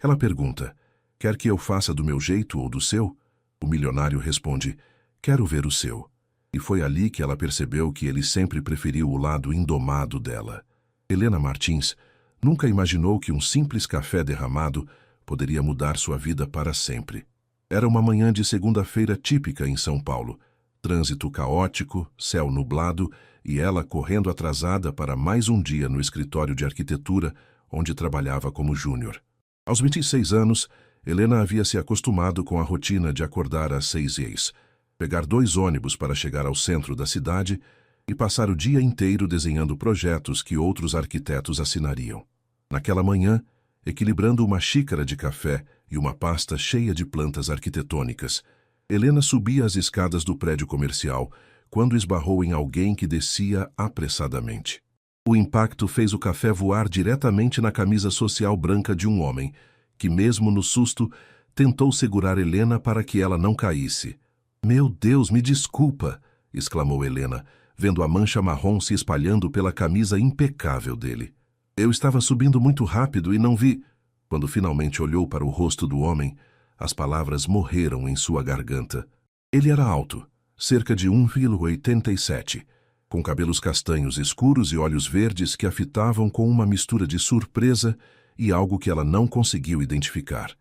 Ela pergunta: quer que eu faça do meu jeito ou do seu? O milionário responde: quero ver o seu. E foi ali que ela percebeu que ele sempre preferiu o lado indomado dela. Helena Martins nunca imaginou que um simples café derramado poderia mudar sua vida para sempre. Era uma manhã de segunda-feira típica em São Paulo. Trânsito caótico, céu nublado e ela correndo atrasada para mais um dia no escritório de arquitetura onde trabalhava como júnior. Aos 26 anos, Helena havia se acostumado com a rotina de acordar às 6h, pegar 2 ônibus para chegar ao centro da cidade e passar o dia inteiro desenhando projetos que outros arquitetos assinariam. Naquela manhã, equilibrando uma xícara de café e uma pasta cheia de plantas arquitetônicas, Helena subia as escadas do prédio comercial quando esbarrou em alguém que descia apressadamente. O impacto fez o café voar diretamente na camisa social branca de um homem, que mesmo no susto, tentou segurar Helena para que ela não caísse. "Meu Deus, me desculpa!" exclamou Helena, vendo a mancha marrom se espalhando pela camisa impecável dele. "Eu estava subindo muito rápido e não vi." Quando finalmente olhou para o rosto do homem, as palavras morreram em sua garganta. Ele era alto, cerca de 1,87, com cabelos castanhos escuros e olhos verdes que a fitavam com uma mistura de surpresa e algo que ela não conseguiu identificar.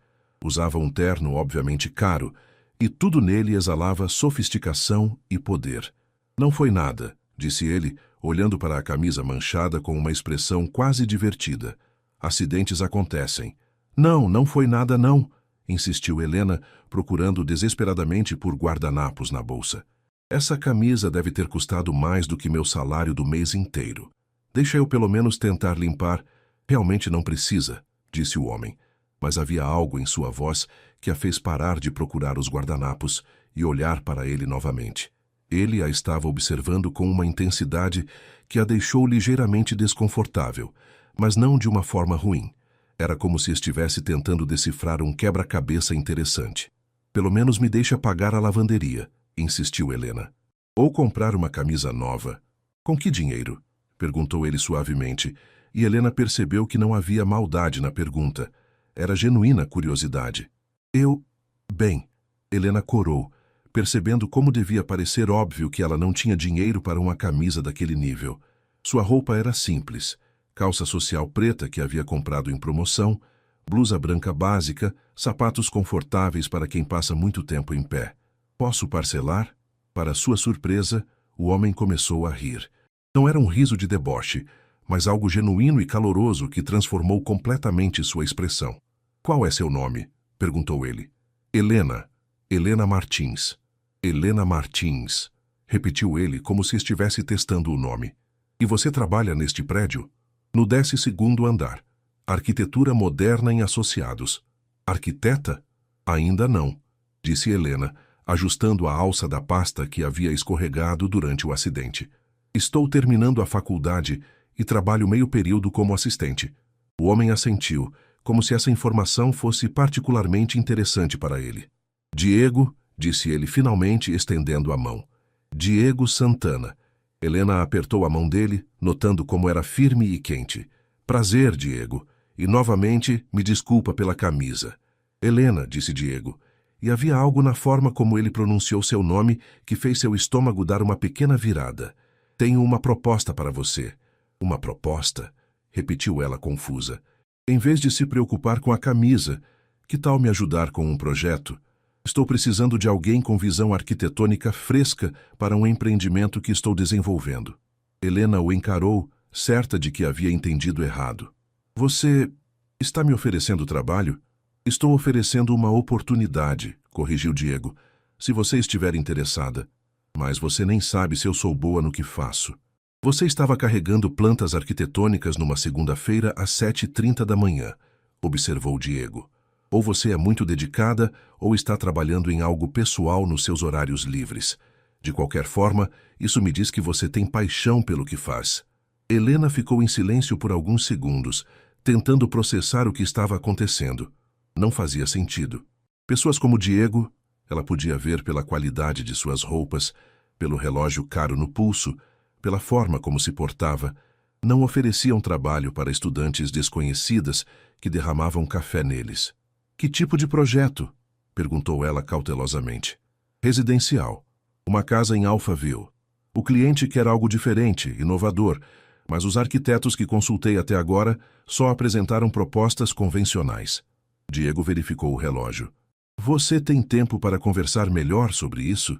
Usava um terno obviamente caro, e tudo nele exalava sofisticação e poder. "Não foi nada", disse ele, olhando para a camisa manchada com uma expressão quase divertida. "Acidentes acontecem." "Não, não foi nada não", insistiu Helena, procurando desesperadamente por guardanapos na bolsa. "Essa camisa deve ter custado mais do que meu salário do mês inteiro. Deixa eu pelo menos tentar limpar." "Realmente não precisa", disse o homem, mas havia algo em sua voz que a fez parar de procurar os guardanapos e olhar para ele novamente. Ele a estava observando com uma intensidade que a deixou ligeiramente desconfortável, mas não de uma forma ruim. Era como se estivesse tentando decifrar um quebra-cabeça interessante. "Pelo menos me deixa pagar a lavanderia", insistiu Helena. "Ou comprar uma camisa nova." "Com que dinheiro?" perguntou ele suavemente, e Helena percebeu que não havia maldade na pergunta. Era genuína curiosidade. Bem, Helena corou, percebendo como devia parecer óbvio que ela não tinha dinheiro para uma camisa daquele nível. Sua roupa era simples: calça social preta que havia comprado em promoção, blusa branca básica, sapatos confortáveis para quem passa muito tempo em pé. "Posso parcelar?" Para sua surpresa, o homem começou a rir. Não era um riso de deboche, mas algo genuíno e caloroso que transformou completamente sua expressão. "Qual é seu nome?" perguntou ele. "Helena. Helena Martins." "Helena Martins", repetiu ele como se estivesse testando o nome. "E você trabalha neste prédio?" "No 12º andar. Arquitetura moderna em associados." "Arquiteta?" "Ainda não", disse Helena, ajustando a alça da pasta que havia escorregado durante o acidente. "Estou terminando a faculdade e trabalho meio período como assistente." O homem assentiu, como se essa informação fosse particularmente interessante para ele. "Diego", disse ele finalmente, estendendo a mão. "Diego Santana." Helena apertou a mão dele, notando como era firme e quente. "Prazer, Diego. E novamente, me desculpa pela camisa." "Helena", disse Diego. E havia algo na forma como ele pronunciou seu nome que fez seu estômago dar uma pequena virada. "Tenho uma proposta para você." "Uma proposta?" repetiu ela confusa. "Em vez de se preocupar com a camisa, que tal me ajudar com um projeto? Estou precisando de alguém com visão arquitetônica fresca para um empreendimento que estou desenvolvendo." Helena o encarou, certa de que havia entendido errado. "Você está me oferecendo trabalho?" "Estou oferecendo uma oportunidade", corrigiu Diego, "se você estiver interessada. Mas você nem sabe se eu sou boa no que faço." "Você estava carregando plantas arquitetônicas numa segunda-feira às 7h30 da manhã", observou Diego. "Ou você é muito dedicada ou está trabalhando em algo pessoal nos seus horários livres. De qualquer forma, isso me diz que você tem paixão pelo que faz." Helena ficou em silêncio por alguns segundos, tentando processar o que estava acontecendo. Não fazia sentido. Pessoas como Diego, ela podia ver pela qualidade de suas roupas, pelo relógio caro no pulso, pela forma como se portava, Não ofereciam trabalho para estudantes desconhecidas que derramavam café neles. Que tipo de projeto? Perguntou ela cautelosamente. Residencial. Uma casa em Alphaville. O cliente quer algo diferente, inovador, mas os arquitetos que consultei até agora só apresentaram propostas convencionais. Diego verificou o relógio. Você tem tempo para conversar melhor sobre isso?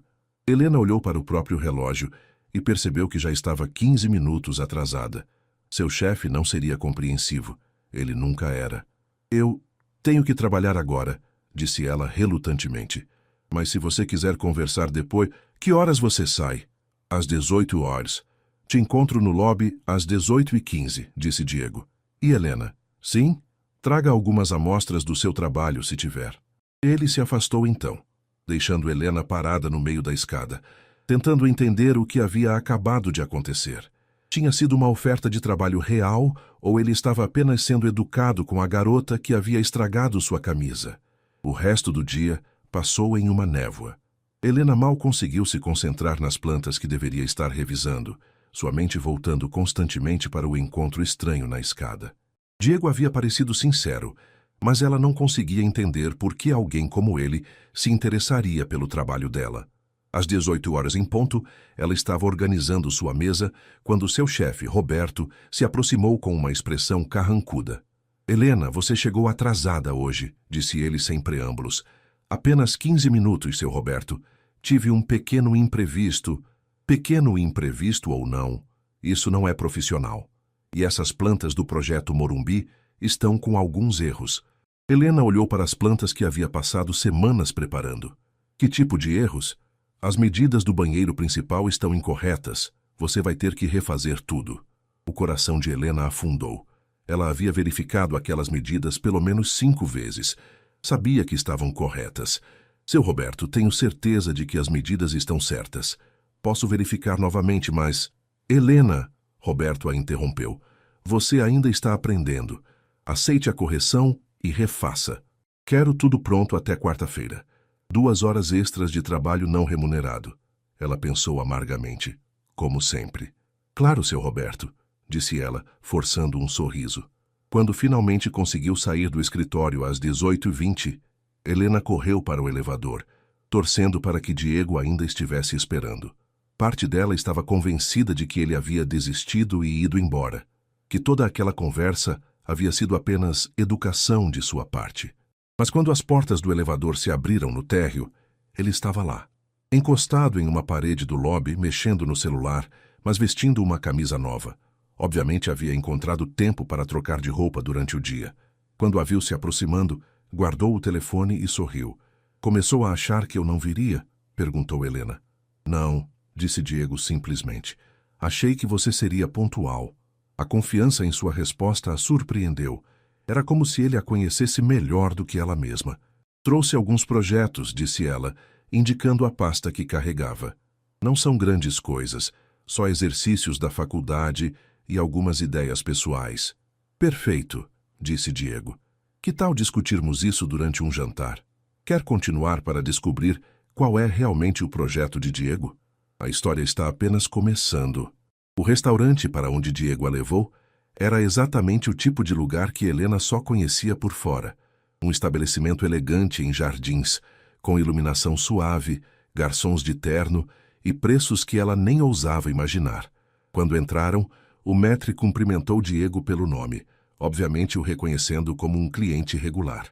Helena olhou para o próprio relógio e percebeu que já estava 15 minutos atrasada. Seu chefe não seria compreensivo. Ele nunca era. Eu tenho que trabalhar agora, disse ela relutantemente. Mas se você quiser conversar depois, que horas você sai? Às 18 horas. Te encontro no lobby às 18h15, disse Diego. E Helena? Sim? Traga algumas amostras do seu trabalho, se tiver. Ele se afastou então, deixando Helena parada no meio da escada, tentando entender o que havia acabado de acontecer. Tinha sido uma oferta de trabalho real ou ele estava apenas sendo educado com a garota que havia estragado sua camisa? O resto do dia passou em uma névoa. Helena mal conseguiu se concentrar nas plantas que deveria estar revisando, sua mente voltando constantemente para o encontro estranho na escada. Diego havia parecido sincero, mas ela não conseguia entender por que alguém como ele se interessaria pelo trabalho dela. Às 18 horas em ponto, ela estava organizando sua mesa quando seu chefe, Roberto, se aproximou com uma expressão carrancuda. Helena, você chegou atrasada hoje, disse ele sem preâmbulos. Apenas 15 minutos, seu Roberto. Tive um pequeno imprevisto. Pequeno imprevisto ou não, isso não é profissional. E essas plantas do projeto Morumbi estão com alguns erros. Helena olhou para as plantas que havia passado semanas preparando. Que tipo de erros? As medidas do banheiro principal estão incorretas. Você vai ter que refazer tudo. O coração de Helena afundou. Ela havia verificado aquelas medidas pelo menos 5 vezes. Sabia que estavam corretas. Seu Roberto, tenho certeza de que as medidas estão certas. Posso verificar novamente, mas... Helena, Roberto a interrompeu. Você ainda está aprendendo. Aceite a correção e refaça. Quero tudo pronto até quarta-feira. 2 horas extras de trabalho não remunerado. Ela pensou amargamente. Como sempre. Claro, seu Roberto, disse ela, forçando um sorriso. Quando finalmente conseguiu sair do escritório às 18h20, Helena correu para o elevador, torcendo para que Diego ainda estivesse esperando. Parte dela estava convencida de que ele havia desistido e ido embora, que toda aquela conversa havia sido apenas educação de sua parte. Mas quando as portas do elevador se abriram no térreo, ele estava lá, encostado em uma parede do lobby, mexendo no celular, mas vestindo uma camisa nova. Obviamente havia encontrado tempo para trocar de roupa durante o dia. Quando a viu se aproximando, guardou o telefone e sorriu. Começou a achar que eu não viria? Perguntou Helena. Não, disse Diego simplesmente. Achei que você seria pontual. A confiança em sua resposta a surpreendeu. Era como se ele a conhecesse melhor do que ela mesma. Trouxe alguns projetos, disse ela, indicando a pasta que carregava. Não são grandes coisas, só exercícios da faculdade e algumas ideias pessoais. Perfeito, disse Diego. Que tal discutirmos isso durante um jantar? Quer continuar para descobrir qual é realmente o projeto de Diego? A história está apenas começando. O restaurante para onde Diego a levou era exatamente o tipo de lugar que Helena só conhecia por fora. Um estabelecimento elegante em jardins, com iluminação suave, garçons de terno e preços que ela nem ousava imaginar. Quando entraram, o maître cumprimentou Diego pelo nome, obviamente o reconhecendo como um cliente regular.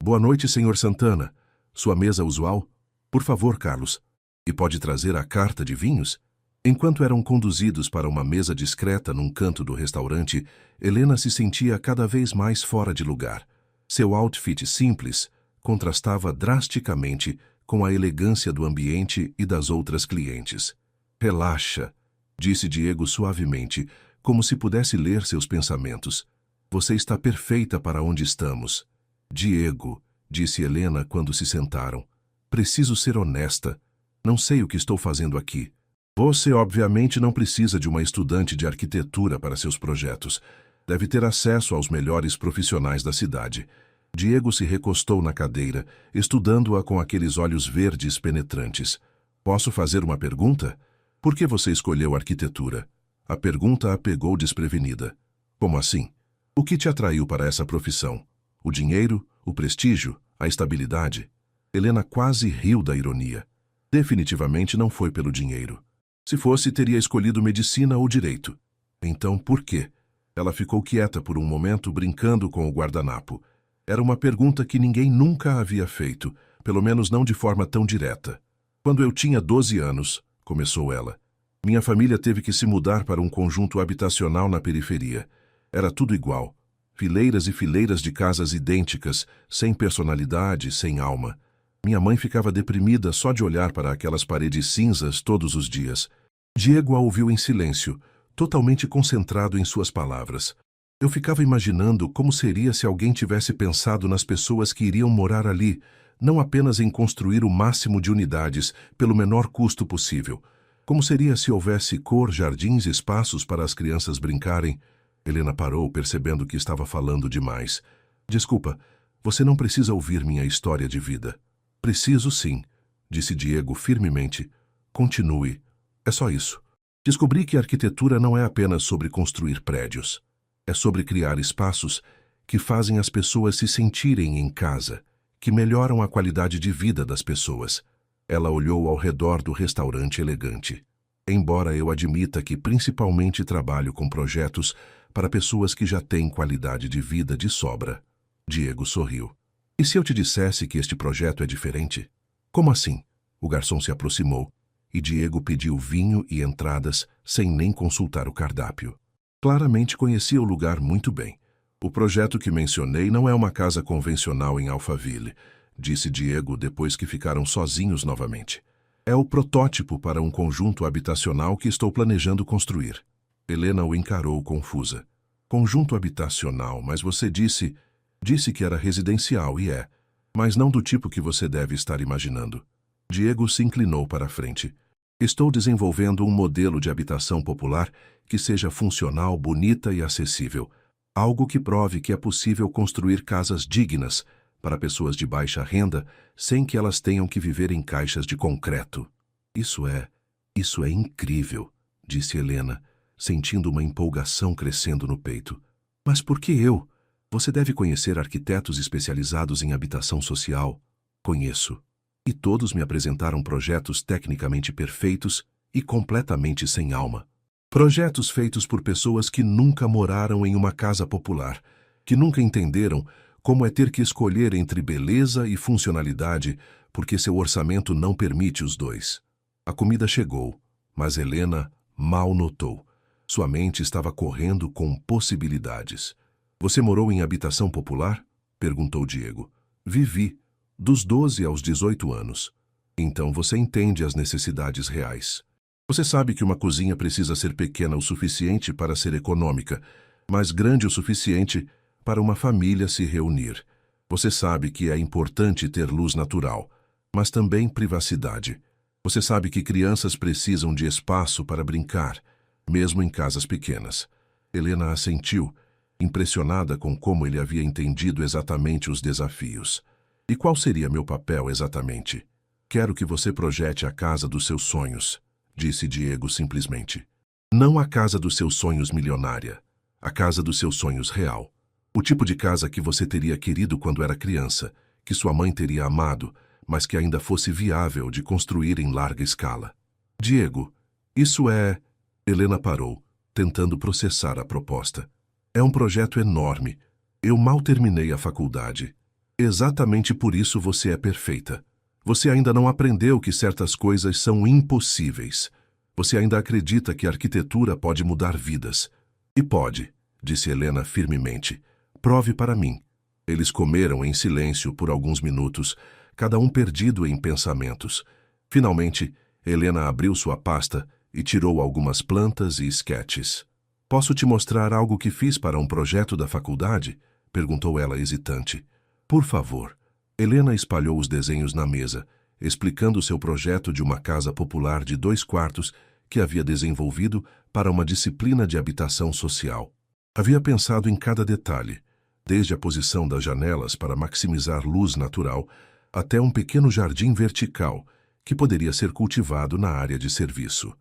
Boa noite, senhor Santana. Sua mesa usual? Por favor, Carlos. E pode trazer a carta de vinhos? Enquanto eram conduzidos para uma mesa discreta num canto do restaurante, Helena se sentia cada vez mais fora de lugar. Seu outfit simples contrastava drasticamente com a elegância do ambiente e das outras clientes. Relaxa, disse Diego suavemente, como se pudesse ler seus pensamentos. Você está perfeita para onde estamos. Diego, disse Helena quando se sentaram. Preciso ser honesta. Não sei o que estou fazendo aqui. Você obviamente não precisa de uma estudante de arquitetura para seus projetos. Deve ter acesso aos melhores profissionais da cidade. Diego se recostou na cadeira, estudando-a com aqueles olhos verdes penetrantes. Posso fazer uma pergunta? Por que você escolheu arquitetura? A pergunta a pegou desprevenida. Como assim? O que te atraiu para essa profissão? O dinheiro? O prestígio? A estabilidade? Helena quase riu da ironia. Definitivamente não foi pelo dinheiro. Se fosse, teria escolhido medicina ou direito. Então, por quê? Ela ficou quieta por um momento, brincando com o guardanapo. Era uma pergunta que ninguém nunca havia feito, pelo menos não de forma tão direta. Quando eu tinha 12 anos, começou ela, minha família teve que se mudar para um conjunto habitacional na periferia. Era tudo igual. Fileiras e fileiras de casas idênticas, sem personalidade, sem alma. Minha mãe ficava deprimida só de olhar para aquelas paredes cinzas todos os dias. Diego a ouviu em silêncio, totalmente concentrado em suas palavras. Eu ficava imaginando como seria se alguém tivesse pensado nas pessoas que iriam morar ali, não apenas em construir o máximo de unidades, pelo menor custo possível. Como seria se houvesse cor, jardins, espaços para as crianças brincarem? Helena parou, percebendo que estava falando demais. Desculpa, você não precisa ouvir minha história de vida. Preciso sim, disse Diego firmemente. Continue. É só isso. Descobri que a arquitetura não é apenas sobre construir prédios. É sobre criar espaços que fazem as pessoas se sentirem em casa, que melhoram a qualidade de vida das pessoas. Ela olhou ao redor do restaurante elegante. Embora eu admita que principalmente trabalho com projetos para pessoas que já têm qualidade de vida de sobra. Diego sorriu. E se eu te dissesse que este projeto é diferente? Como assim? O garçom se aproximou e Diego pediu vinho e entradas sem nem consultar o cardápio. Claramente conhecia o lugar muito bem. O projeto que mencionei não é uma casa convencional em Alphaville, disse Diego depois que ficaram sozinhos novamente. É o protótipo para um conjunto habitacional que estou planejando construir. Helena o encarou confusa. Conjunto habitacional, mas você disse que era residencial e é, mas não do tipo que você deve estar imaginando. Diego se inclinou para a frente. Estou desenvolvendo um modelo de habitação popular que seja funcional, bonita e acessível. Algo que prove que é possível construir casas dignas para pessoas de baixa renda sem que elas tenham que viver em caixas de concreto. Isso é incrível, disse Helena, sentindo uma empolgação crescendo no peito. Mas por que eu? Você deve conhecer arquitetos especializados em habitação social. Conheço. E todos me apresentaram projetos tecnicamente perfeitos e completamente sem alma. Projetos feitos por pessoas que nunca moraram em uma casa popular, que nunca entenderam como é ter que escolher entre beleza e funcionalidade, porque seu orçamento não permite os dois. A comida chegou, mas Helena mal notou. Sua mente estava correndo com possibilidades. Você morou em habitação popular? Perguntou Diego. Vivi, dos 12 aos 18 anos. Então você entende as necessidades reais. Você sabe que uma cozinha precisa ser pequena o suficiente para ser econômica, mas grande o suficiente para uma família se reunir. Você sabe que é importante ter luz natural, mas também privacidade. Você sabe que crianças precisam de espaço para brincar, mesmo em casas pequenas. Helena assentiu, impressionada com como ele havia entendido exatamente os desafios. E qual seria meu papel exatamente? Quero que você projete a casa dos seus sonhos, disse Diego simplesmente. Não a casa dos seus sonhos milionária, a casa dos seus sonhos real. O tipo de casa que você teria querido quando era criança, que sua mãe teria amado, mas que ainda fosse viável de construir em larga escala. Diego, isso é... Helena parou, tentando processar a proposta. É um projeto enorme. Eu mal terminei a faculdade. Exatamente por isso você é perfeita. Você ainda não aprendeu que certas coisas são impossíveis. Você ainda acredita que a arquitetura pode mudar vidas. E pode, disse Helena firmemente. Prove para mim. Eles comeram em silêncio por alguns minutos, cada um perdido em pensamentos. Finalmente, Helena abriu sua pasta e tirou algumas plantas e esquetes. Posso te mostrar algo que fiz para um projeto da faculdade? Perguntou ela hesitante. Por favor. Helena espalhou os desenhos na mesa, explicando seu projeto de uma casa popular de 2 quartos que havia desenvolvido para uma disciplina de habitação social. Havia pensado em cada detalhe, desde a posição das janelas para maximizar luz natural, até um pequeno jardim vertical que poderia ser cultivado na área de serviço.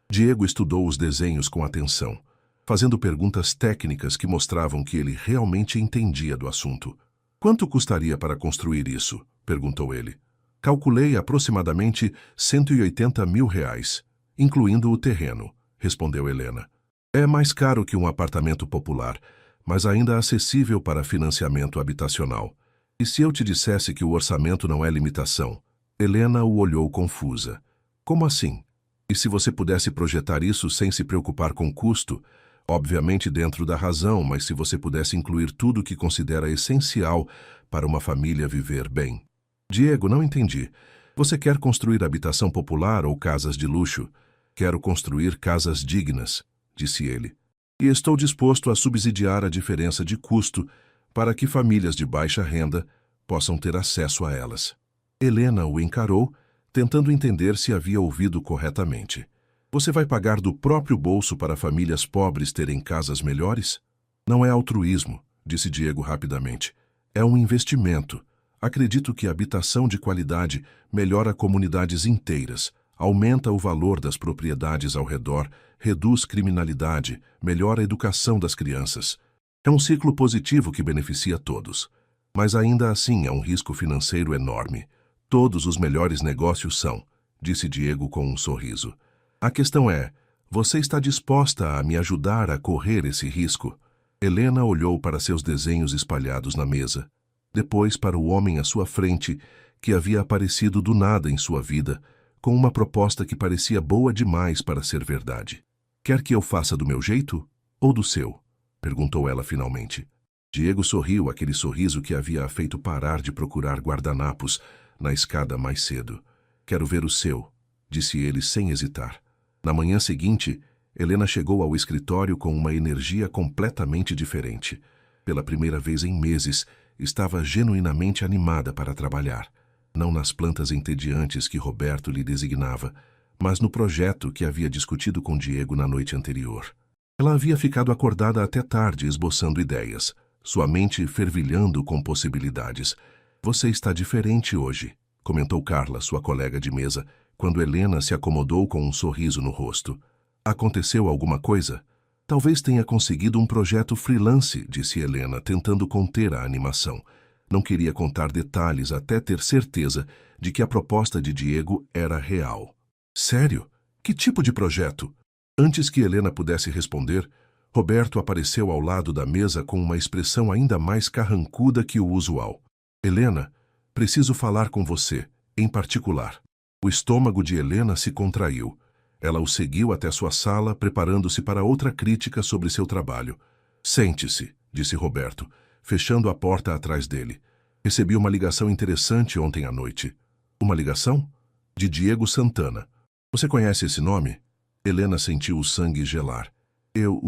Diego estudou os desenhos com atenção, fazendo perguntas técnicas que mostravam que ele realmente entendia do assunto. Quanto custaria para construir isso? Perguntou ele. Calculei aproximadamente 180 mil reais, incluindo o terreno, respondeu Helena. É mais caro que um apartamento popular, mas ainda acessível para financiamento habitacional. E se eu te dissesse que o orçamento não é limitação? Helena o olhou confusa. Como assim? E se você pudesse projetar isso sem se preocupar com custo, obviamente dentro da razão, mas se você pudesse incluir tudo o que considera essencial para uma família viver bem? Diego, não entendi. Você quer construir habitação popular ou casas de luxo? Quero construir casas dignas, disse ele. E estou disposto a subsidiar a diferença de custo para que famílias de baixa renda possam ter acesso a elas. Helena o encarou, tentando entender se havia ouvido corretamente. Você vai pagar do próprio bolso para famílias pobres terem casas melhores? Não é altruísmo, disse Diego rapidamente. É um investimento. Acredito que a habitação de qualidade melhora comunidades inteiras, aumenta o valor das propriedades ao redor, reduz criminalidade, melhora a educação das crianças. É um ciclo positivo que beneficia todos. Mas ainda assim é um risco financeiro enorme. Todos os melhores negócios são, disse Diego com um sorriso. A questão é, você está disposta a me ajudar a correr esse risco? Helena olhou para seus desenhos espalhados na mesa, depois para o homem à sua frente, que havia aparecido do nada em sua vida, com uma proposta que parecia boa demais para ser verdade. Quer que eu faça do meu jeito ou do seu? Perguntou ela finalmente. Diego sorriu, aquele sorriso que havia feito parar de procurar guardanapos na escada mais cedo. Quero ver o seu, disse ele sem hesitar. Na manhã seguinte, Helena chegou ao escritório com uma energia completamente diferente. Pela primeira vez em meses, estava genuinamente animada para trabalhar. Não nas plantas entediantes que Roberto lhe designava, mas no projeto que havia discutido com Diego na noite anterior. Ela havia ficado acordada até tarde esboçando ideias, sua mente fervilhando com possibilidades. Você está diferente hoje, comentou Carla, sua colega de mesa, quando Helena se acomodou com um sorriso no rosto. Aconteceu alguma coisa? Talvez tenha conseguido um projeto freelance, disse Helena, tentando conter a animação. Não queria contar detalhes até ter certeza de que a proposta de Diego era real. Sério? Que tipo de projeto? Antes que Helena pudesse responder, Roberto apareceu ao lado da mesa com uma expressão ainda mais carrancuda que o usual. Helena, preciso falar com você, em particular. O estômago de Helena se contraiu. Ela o seguiu até sua sala, preparando-se para outra crítica sobre seu trabalho. Sente-se, disse Roberto, fechando a porta atrás dele. Recebi uma ligação interessante ontem à noite. Uma ligação? De Diego Santana. Você conhece esse nome? Helena sentiu o sangue gelar.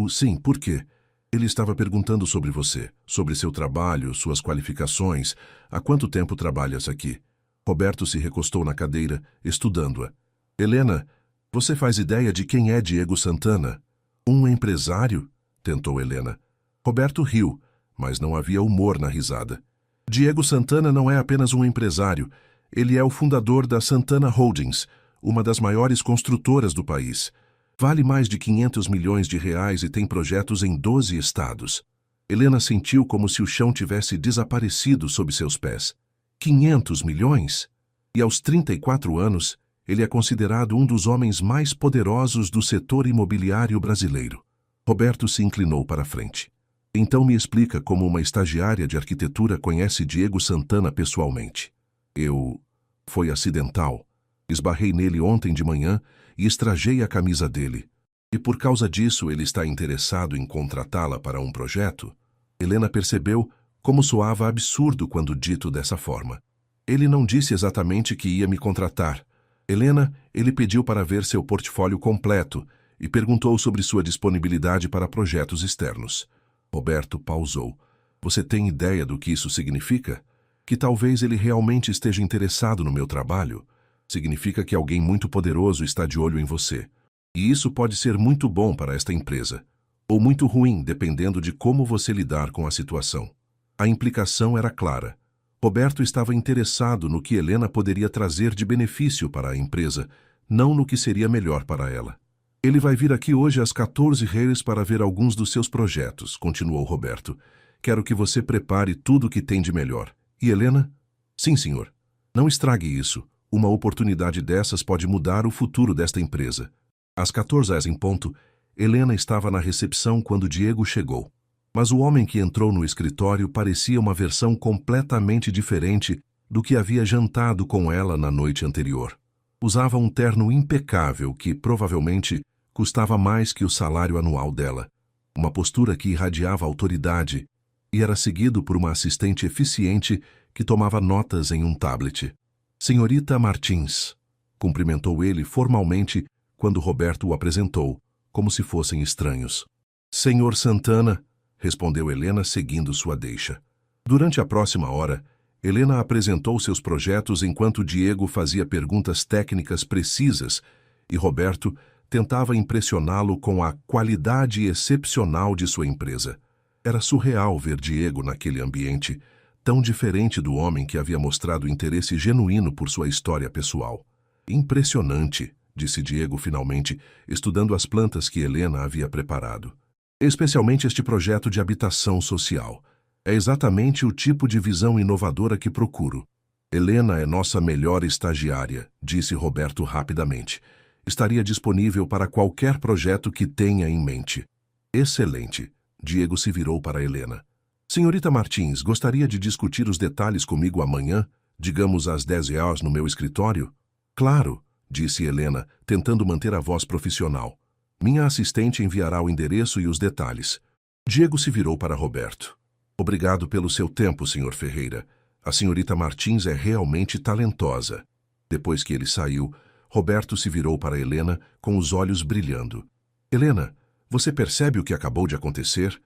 Sim, por quê? Ele estava perguntando sobre você, sobre seu trabalho, suas qualificações. Há quanto tempo trabalhas aqui? Roberto se recostou na cadeira, estudando-a. Helena, você faz ideia de quem é Diego Santana? Um empresário? Tentou Helena. Roberto riu, mas não havia humor na risada. Diego Santana não é apenas um empresário. Ele é o fundador da Santana Holdings, uma das maiores construtoras do país. Vale mais de 500 milhões de reais e tem projetos em 12 estados. Helena sentiu como se o chão tivesse desaparecido sob seus pés. 500 milhões? E aos 34 anos, ele é considerado um dos homens mais poderosos do setor imobiliário brasileiro. Roberto se inclinou para a frente. Então me explica como uma estagiária de arquitetura conhece Diego Santana pessoalmente. Foi acidental. Esbarrei nele ontem de manhã e estragei a camisa dele. E por causa disso ele está interessado em contratá-la para um projeto? Helena percebeu como soava absurdo quando dito dessa forma. Ele não disse exatamente que ia me contratar. Helena, ele pediu para ver seu portfólio completo e perguntou sobre sua disponibilidade para projetos externos. Roberto pausou. Você tem ideia do que isso significa? Que talvez ele realmente esteja interessado no meu trabalho? Significa que alguém muito poderoso está de olho em você. E isso pode ser muito bom para esta empresa, ou muito ruim, dependendo de como você lidar com a situação. A implicação era clara. Roberto estava interessado no que Helena poderia trazer de benefício para a empresa, não no que seria melhor para ela. Ele vai vir aqui hoje às 14h para ver alguns dos seus projetos, continuou Roberto. Quero que você prepare tudo o que tem de melhor. E Helena? Sim, senhor. Não estrague isso. Uma oportunidade dessas pode mudar o futuro desta empresa. Às 14h em ponto, Helena estava na recepção quando Diego chegou. Mas o homem que entrou no escritório parecia uma versão completamente diferente do que havia jantado com ela na noite anterior. Usava um terno impecável que, provavelmente, custava mais que o salário anual dela. Uma postura que irradiava autoridade e era seguido por uma assistente eficiente que tomava notas em um tablet. Senhorita Martins, cumprimentou ele formalmente quando Roberto o apresentou, como se fossem estranhos. Senhor Santana, respondeu Helena seguindo sua deixa. Durante a próxima hora, Helena apresentou seus projetos enquanto Diego fazia perguntas técnicas precisas e Roberto tentava impressioná-lo com a qualidade excepcional de sua empresa. Era surreal ver Diego naquele ambiente, tão diferente do homem que havia mostrado interesse genuíno por sua história pessoal. Impressionante, disse Diego finalmente, estudando as plantas que Helena havia preparado. Especialmente este projeto de habitação social. É exatamente o tipo de visão inovadora que procuro. Helena é nossa melhor estagiária, disse Roberto rapidamente. Estaria disponível para qualquer projeto que tenha em mente. Excelente. Diego se virou para Helena. Senhorita Martins, gostaria de discutir os detalhes comigo amanhã, digamos às 10h no meu escritório? Claro, disse Helena, tentando manter a voz profissional. Minha assistente enviará o endereço e os detalhes. Diego se virou para Roberto. Obrigado pelo seu tempo, Sr. Ferreira. A senhorita Martins é realmente talentosa. Depois que ele saiu, Roberto se virou para Helena com os olhos brilhando. Helena, você percebe o que acabou de acontecer?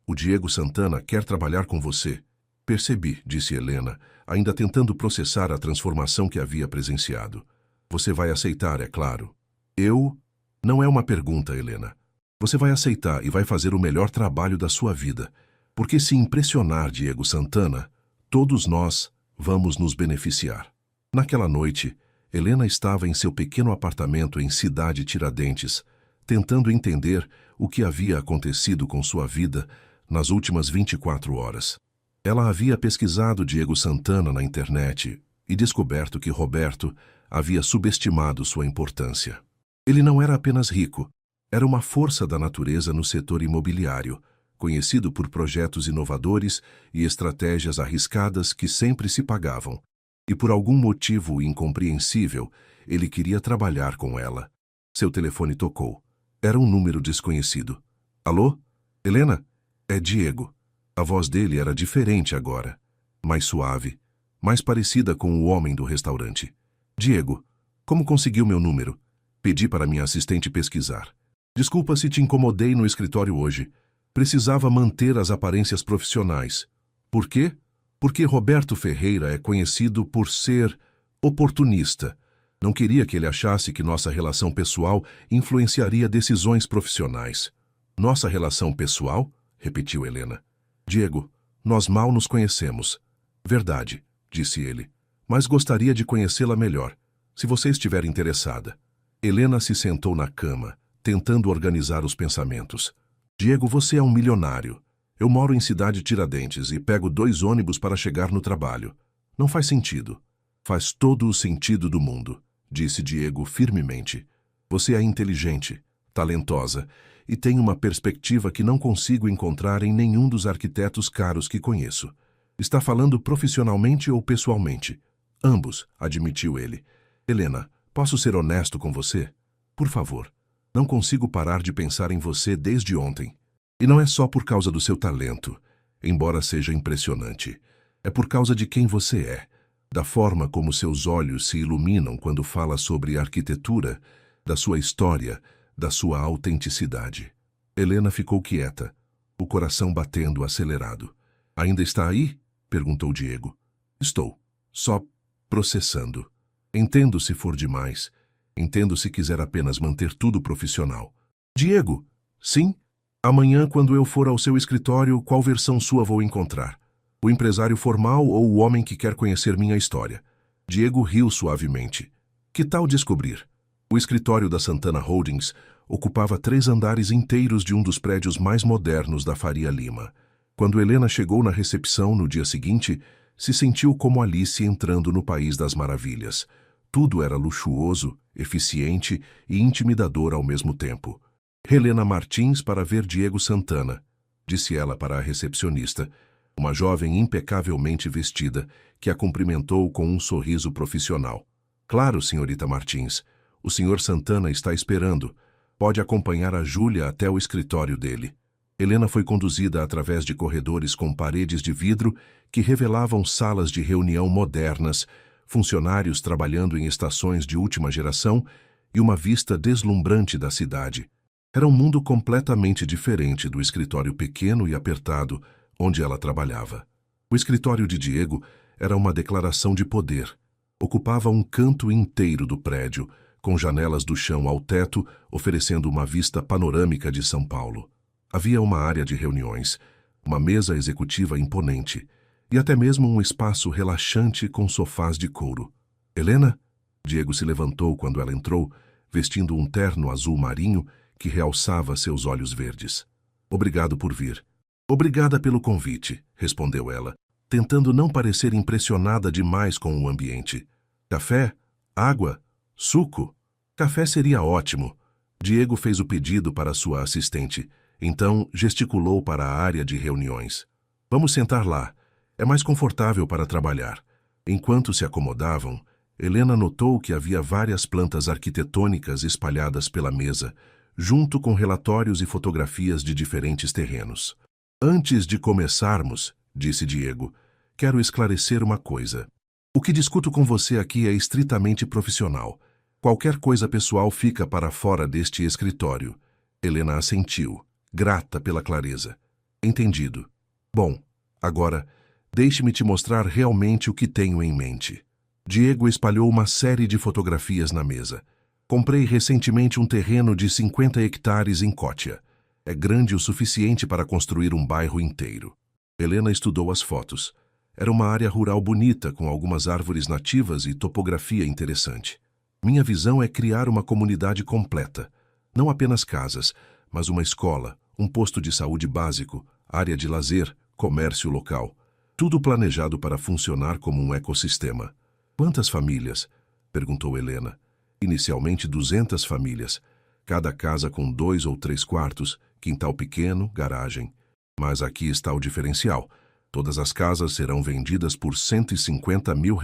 O Diego Santana quer trabalhar com você. Percebi, disse Helena, ainda tentando processar a transformação que havia presenciado. Você vai aceitar, é claro. Eu? Não é uma pergunta, Helena. Você vai aceitar e vai fazer o melhor trabalho da sua vida, porque se impressionar Diego Santana, todos nós vamos nos beneficiar. Naquela noite, Helena estava em seu pequeno apartamento em Cidade Tiradentes, tentando entender o que havia acontecido com sua vida nas últimas 24 horas. Ela havia pesquisado Diego Santana na internet e descoberto que Roberto havia subestimado sua importância. Ele não era apenas rico, era uma força da natureza no setor imobiliário, conhecido por projetos inovadores e estratégias arriscadas que sempre se pagavam. E por algum motivo incompreensível, ele queria trabalhar com ela. Seu telefone tocou. Era um número desconhecido. Alô? Helena? É Diego. A voz dele era diferente agora. Mais suave, mais parecida com o homem do restaurante. Diego, como conseguiu meu número? Pedi para minha assistente pesquisar. Desculpa se te incomodei no escritório hoje. Precisava manter as aparências profissionais. Por quê? Porque Roberto Ferreira é conhecido por ser oportunista. Não queria que ele achasse que nossa relação pessoal influenciaria decisões profissionais. Nossa relação pessoal? Repetiu Helena. Diego, nós mal nos conhecemos. Verdade, disse ele. Mas gostaria de conhecê-la melhor, se você estiver interessada. Helena se sentou na cama, tentando organizar os pensamentos. Diego, você é um milionário. Eu moro em Cidade Tiradentes e pego 2 ônibus para chegar no trabalho. Não faz sentido. Faz todo o sentido do mundo, disse Diego firmemente. Você é inteligente, talentosa e tem uma perspectiva que não consigo encontrar em nenhum dos arquitetos caros que conheço. Está falando profissionalmente ou pessoalmente? Ambos, admitiu ele. Helena, posso ser honesto com você? Por favor. Não consigo parar de pensar em você desde ontem. E não é só por causa do seu talento, embora seja impressionante. É por causa de quem você é, da forma como seus olhos se iluminam quando fala sobre arquitetura, da sua história, da sua autenticidade. Helena ficou quieta, o coração batendo acelerado. Ainda está aí? Perguntou Diego. Estou. Só processando. Entendo se for demais. Entendo se quiser apenas manter tudo profissional. Diego? Sim? Amanhã, quando eu for ao seu escritório, qual versão sua vou encontrar? O empresário formal ou o homem que quer conhecer minha história? Diego riu suavemente. Que tal descobrir? O escritório da Santana Holdings ocupava 3 andares inteiros de um dos prédios mais modernos da Faria Lima. Quando Helena chegou na recepção no dia seguinte, se sentiu como Alice entrando no País das Maravilhas. Tudo era luxuoso, eficiente e intimidador ao mesmo tempo. Helena Martins para ver Diego Santana, disse ela para a recepcionista, uma jovem impecavelmente vestida, que a cumprimentou com um sorriso profissional. Claro, senhorita Martins, o senhor Santana está esperando. Pode acompanhar a Júlia até o escritório dele. Helena foi conduzida através de corredores com paredes de vidro que revelavam salas de reunião modernas, funcionários trabalhando em estações de última geração e uma vista deslumbrante da cidade. Era um mundo completamente diferente do escritório pequeno e apertado onde ela trabalhava. O escritório de Diego era uma declaração de poder. Ocupava um canto inteiro do prédio, com janelas do chão ao teto, oferecendo uma vista panorâmica de São Paulo. Havia uma área de reuniões, uma mesa executiva imponente e até mesmo um espaço relaxante com sofás de couro. Helena? Diego se levantou quando ela entrou, vestindo um terno azul marinho que realçava seus olhos verdes. Obrigado por vir. Obrigada pelo convite, respondeu ela, tentando não parecer impressionada demais com o ambiente. Café? Água? Suco? Café seria ótimo. Diego fez o pedido para sua assistente, então gesticulou para a área de reuniões. Vamos sentar lá. É mais confortável para trabalhar. Enquanto se acomodavam, Helena notou que havia várias plantas arquitetônicas espalhadas pela mesa, junto com relatórios e fotografias de diferentes terrenos. Antes de começarmos, disse Diego, quero esclarecer uma coisa. O que discuto com você aqui é estritamente profissional. Qualquer coisa pessoal fica para fora deste escritório. Helena assentiu, grata pela clareza. Entendido. Bom, agora, deixe-me te mostrar realmente o que tenho em mente. Diego espalhou uma série de fotografias na mesa. Comprei recentemente um terreno de 50 hectares em Cotia. É grande o suficiente para construir um bairro inteiro. Helena estudou as fotos. Era uma área rural bonita, com algumas árvores nativas e topografia interessante. Minha visão é criar uma comunidade completa. Não apenas casas, mas uma escola, um posto de saúde básico, área de lazer, comércio local. Tudo planejado para funcionar como um ecossistema. Quantas famílias? Perguntou Helena. Inicialmente 200 famílias. Cada casa com 2 ou 3 quartos, quintal pequeno, garagem. Mas aqui está o diferencial. Todas as casas serão vendidas por R$150 mil,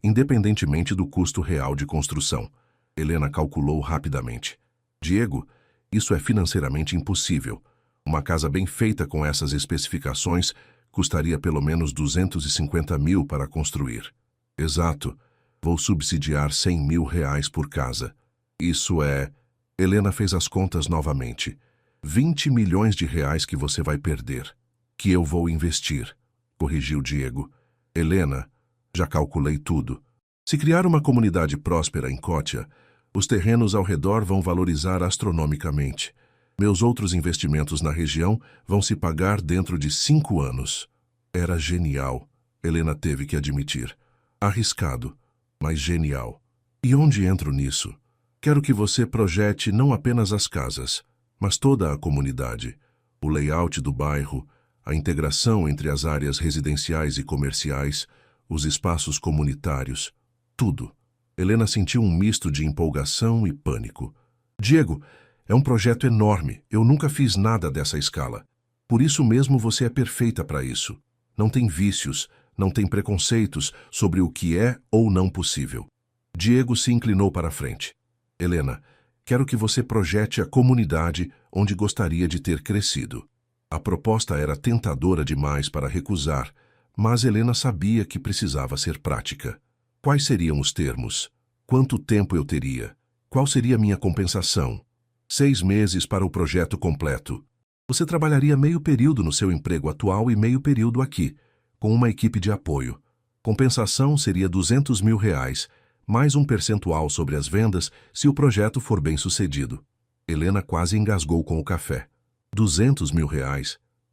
independentemente do custo real de construção. Helena calculou rapidamente. Diego, isso é financeiramente impossível. Uma casa bem feita com essas especificações custaria pelo menos R$250 mil para construir. Exato. Vou subsidiar R$100 mil por casa. Isso é... Helena fez as contas novamente. 20 milhões de reais que você vai perder. Que eu vou investir, corrigiu Diego. Helena, já calculei tudo. Se criar uma comunidade próspera em Cotia, os terrenos ao redor vão valorizar astronomicamente. Meus outros investimentos na região vão se pagar dentro de 5 anos. Era genial, Helena teve que admitir. Arriscado, mas genial. E onde entro nisso? Quero que você projete não apenas as casas, mas toda a comunidade, o layout do bairro, a integração entre as áreas residenciais e comerciais, os espaços comunitários, tudo. Helena sentiu um misto de empolgação e pânico. Diego, é um projeto enorme, eu nunca fiz nada dessa escala. Por isso mesmo você é perfeita para isso. Não tem vícios, não tem preconceitos sobre o que é ou não possível. Diego se inclinou para a frente. Helena, quero que você projete a comunidade onde gostaria de ter crescido. A proposta era tentadora demais para recusar, mas Helena sabia que precisava ser prática. Quais seriam os termos? Quanto tempo eu teria? Qual seria minha compensação? 6 meses para o projeto completo. Você trabalharia meio período no seu emprego atual e meio período aqui, com uma equipe de apoio. Compensação seria R$200 mil, mais um percentual sobre as vendas se o projeto for bem sucedido. Helena quase engasgou com o café. R$200 mil?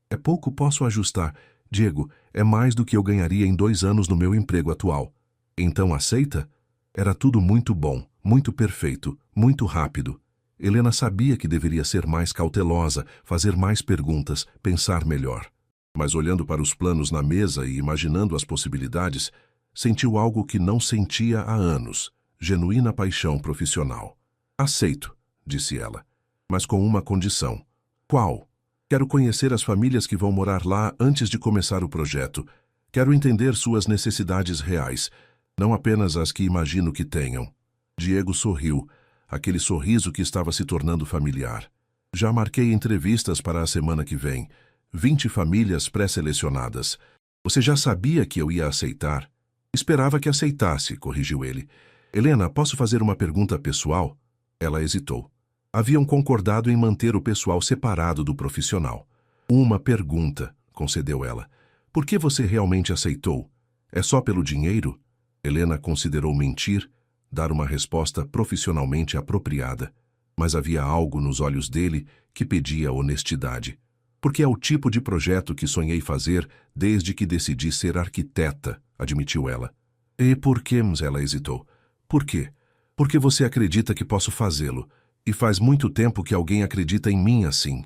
É pouco, posso ajustar. Diego, é mais do que eu ganharia em 2 anos no meu emprego atual. Então aceita? Era tudo muito bom, muito perfeito, muito rápido. Helena sabia que deveria ser mais cautelosa, fazer mais perguntas, pensar melhor. Mas olhando para os planos na mesa e imaginando as possibilidades, sentiu algo que não sentia há anos, genuína paixão profissional. Aceito, disse ela, mas com uma condição. Qual? Quero conhecer as famílias que vão morar lá antes de começar o projeto. Quero entender suas necessidades reais, não apenas as que imagino que tenham. Diego sorriu, aquele sorriso que estava se tornando familiar. Já marquei entrevistas para a semana que vem. 20 famílias pré-selecionadas. Você já sabia que eu ia aceitar? Esperava que aceitasse, corrigiu ele. Helena, posso fazer uma pergunta pessoal? Ela hesitou. Haviam concordado em manter o pessoal separado do profissional. Uma pergunta, concedeu ela. Por que você realmente aceitou? É só pelo dinheiro? Helena considerou mentir, dar uma resposta profissionalmente apropriada. Mas havia algo nos olhos dele que pedia honestidade. Porque é o tipo de projeto que sonhei fazer desde que decidi ser arquiteta, admitiu ela. E por que? Ela hesitou. Por quê? Porque você acredita que posso fazê-lo, e faz muito tempo que alguém acredita em mim assim.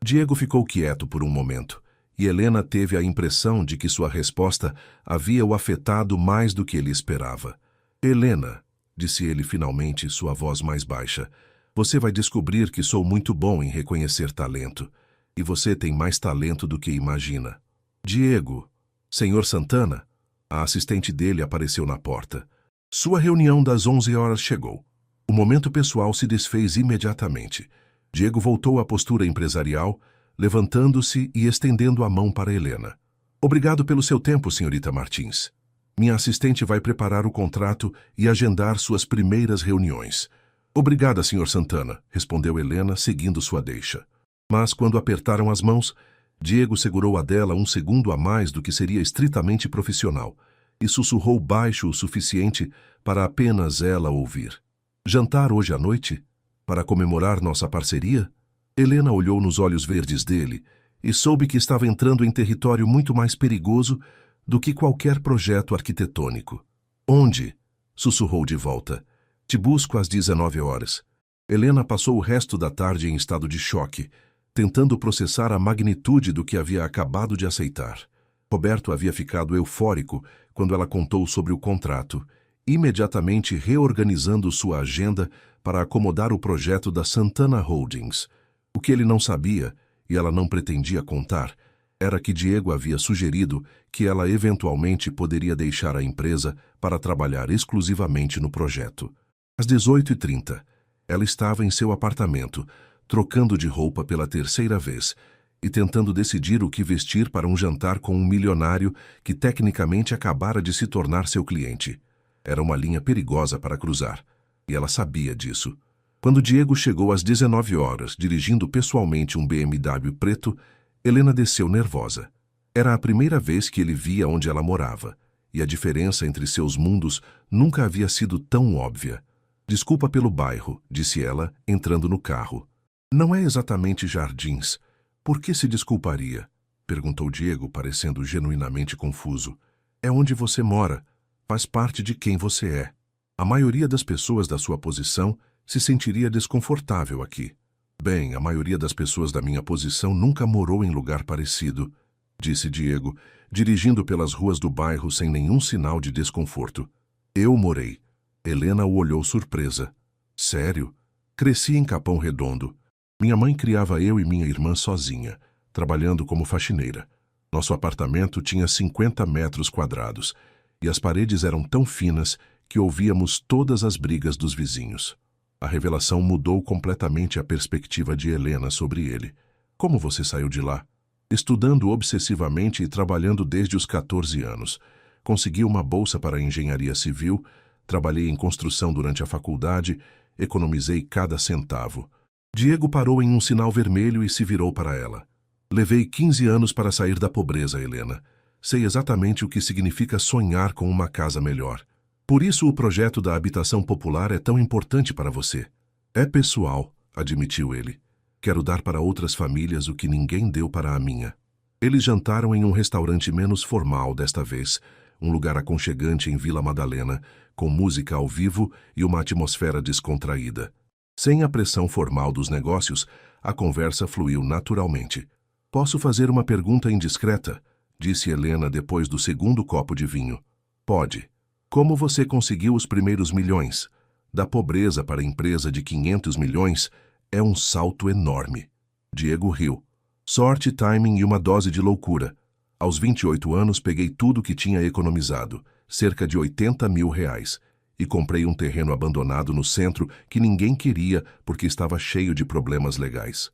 Diego ficou quieto por um momento, e Helena teve a impressão de que sua resposta havia o afetado mais do que ele esperava. Helena, disse ele finalmente, sua voz mais baixa, você vai descobrir que sou muito bom em reconhecer talento. E você tem mais talento do que imagina. Diego, Senhor Santana, a assistente dele apareceu na porta. Sua reunião das 11 horas chegou. O momento pessoal se desfez imediatamente. Diego voltou à postura empresarial, levantando-se e estendendo a mão para Helena. Obrigado pelo seu tempo, senhorita Martins. Minha assistente vai preparar o contrato e agendar suas primeiras reuniões. Obrigada, senhor Santana, respondeu Helena, seguindo sua deixa. Mas, quando apertaram as mãos, Diego segurou a dela um segundo a mais do que seria estritamente profissional e sussurrou baixo o suficiente para apenas ela ouvir. Jantar hoje à noite? Para comemorar nossa parceria? Helena olhou nos olhos verdes dele e soube que estava entrando em território muito mais perigoso do que qualquer projeto arquitetônico. Onde? Sussurrou de volta. Te busco às 19 horas. Helena passou o resto da tarde em estado de choque, tentando processar a magnitude do que havia acabado de aceitar. Roberto havia ficado eufórico quando ela contou sobre o contrato, imediatamente reorganizando sua agenda para acomodar o projeto da Santana Holdings. O que ele não sabia, e ela não pretendia contar, era que Diego havia sugerido que ela eventualmente poderia deixar a empresa para trabalhar exclusivamente no projeto. Às 18h30, ela estava em seu apartamento, trocando de roupa pela terceira vez e tentando decidir o que vestir para um jantar com um milionário que tecnicamente acabara de se tornar seu cliente. Era uma linha perigosa para cruzar, e ela sabia disso. Quando Diego chegou às 19 horas, dirigindo pessoalmente um BMW preto, Helena desceu nervosa. Era a primeira vez que ele via onde ela morava, e a diferença entre seus mundos nunca havia sido tão óbvia. Desculpa pelo bairro, disse ela, entrando no carro. Não é exatamente Jardins. Por que se desculparia? Perguntou Diego, parecendo genuinamente confuso. É onde você mora. Faz parte de quem você é. A maioria das pessoas da sua posição se sentiria desconfortável aqui. Bem, a maioria das pessoas da minha posição nunca morou em lugar parecido, disse Diego, dirigindo pelas ruas do bairro sem nenhum sinal de desconforto. Eu morei. Helena o olhou surpresa. Sério? Cresci em Capão Redondo. Minha mãe criava eu e minha irmã sozinha, trabalhando como faxineira. Nosso apartamento tinha 50 metros quadrados, e as paredes eram tão finas que ouvíamos todas as brigas dos vizinhos. A revelação mudou completamente a perspectiva de Helena sobre ele. Como você saiu de lá? Estudando obsessivamente e trabalhando desde os 14 anos. Consegui uma bolsa para a engenharia civil, trabalhei em construção durante a faculdade, economizei cada centavo. Diego parou em um sinal vermelho e se virou para ela. Levei 15 anos para sair da pobreza, Helena. Sei exatamente o que significa sonhar com uma casa melhor. Por isso o projeto da habitação popular é tão importante para você. É pessoal, admitiu ele. Quero dar para outras famílias o que ninguém deu para a minha. Eles jantaram em um restaurante menos formal desta vez, um lugar aconchegante em Vila Madalena, com música ao vivo e uma atmosfera descontraída. Sem a pressão formal dos negócios, a conversa fluiu naturalmente. Posso fazer uma pergunta indiscreta? Disse Helena depois do segundo copo de vinho. Pode. Como você conseguiu os primeiros milhões? Da pobreza para a empresa de 500 milhões é um salto enorme. Diego riu. Sorte, timing e uma dose de loucura. Aos 28 anos peguei tudo que tinha economizado, cerca de 80 mil reais, e comprei um terreno abandonado no centro que ninguém queria porque estava cheio de problemas legais.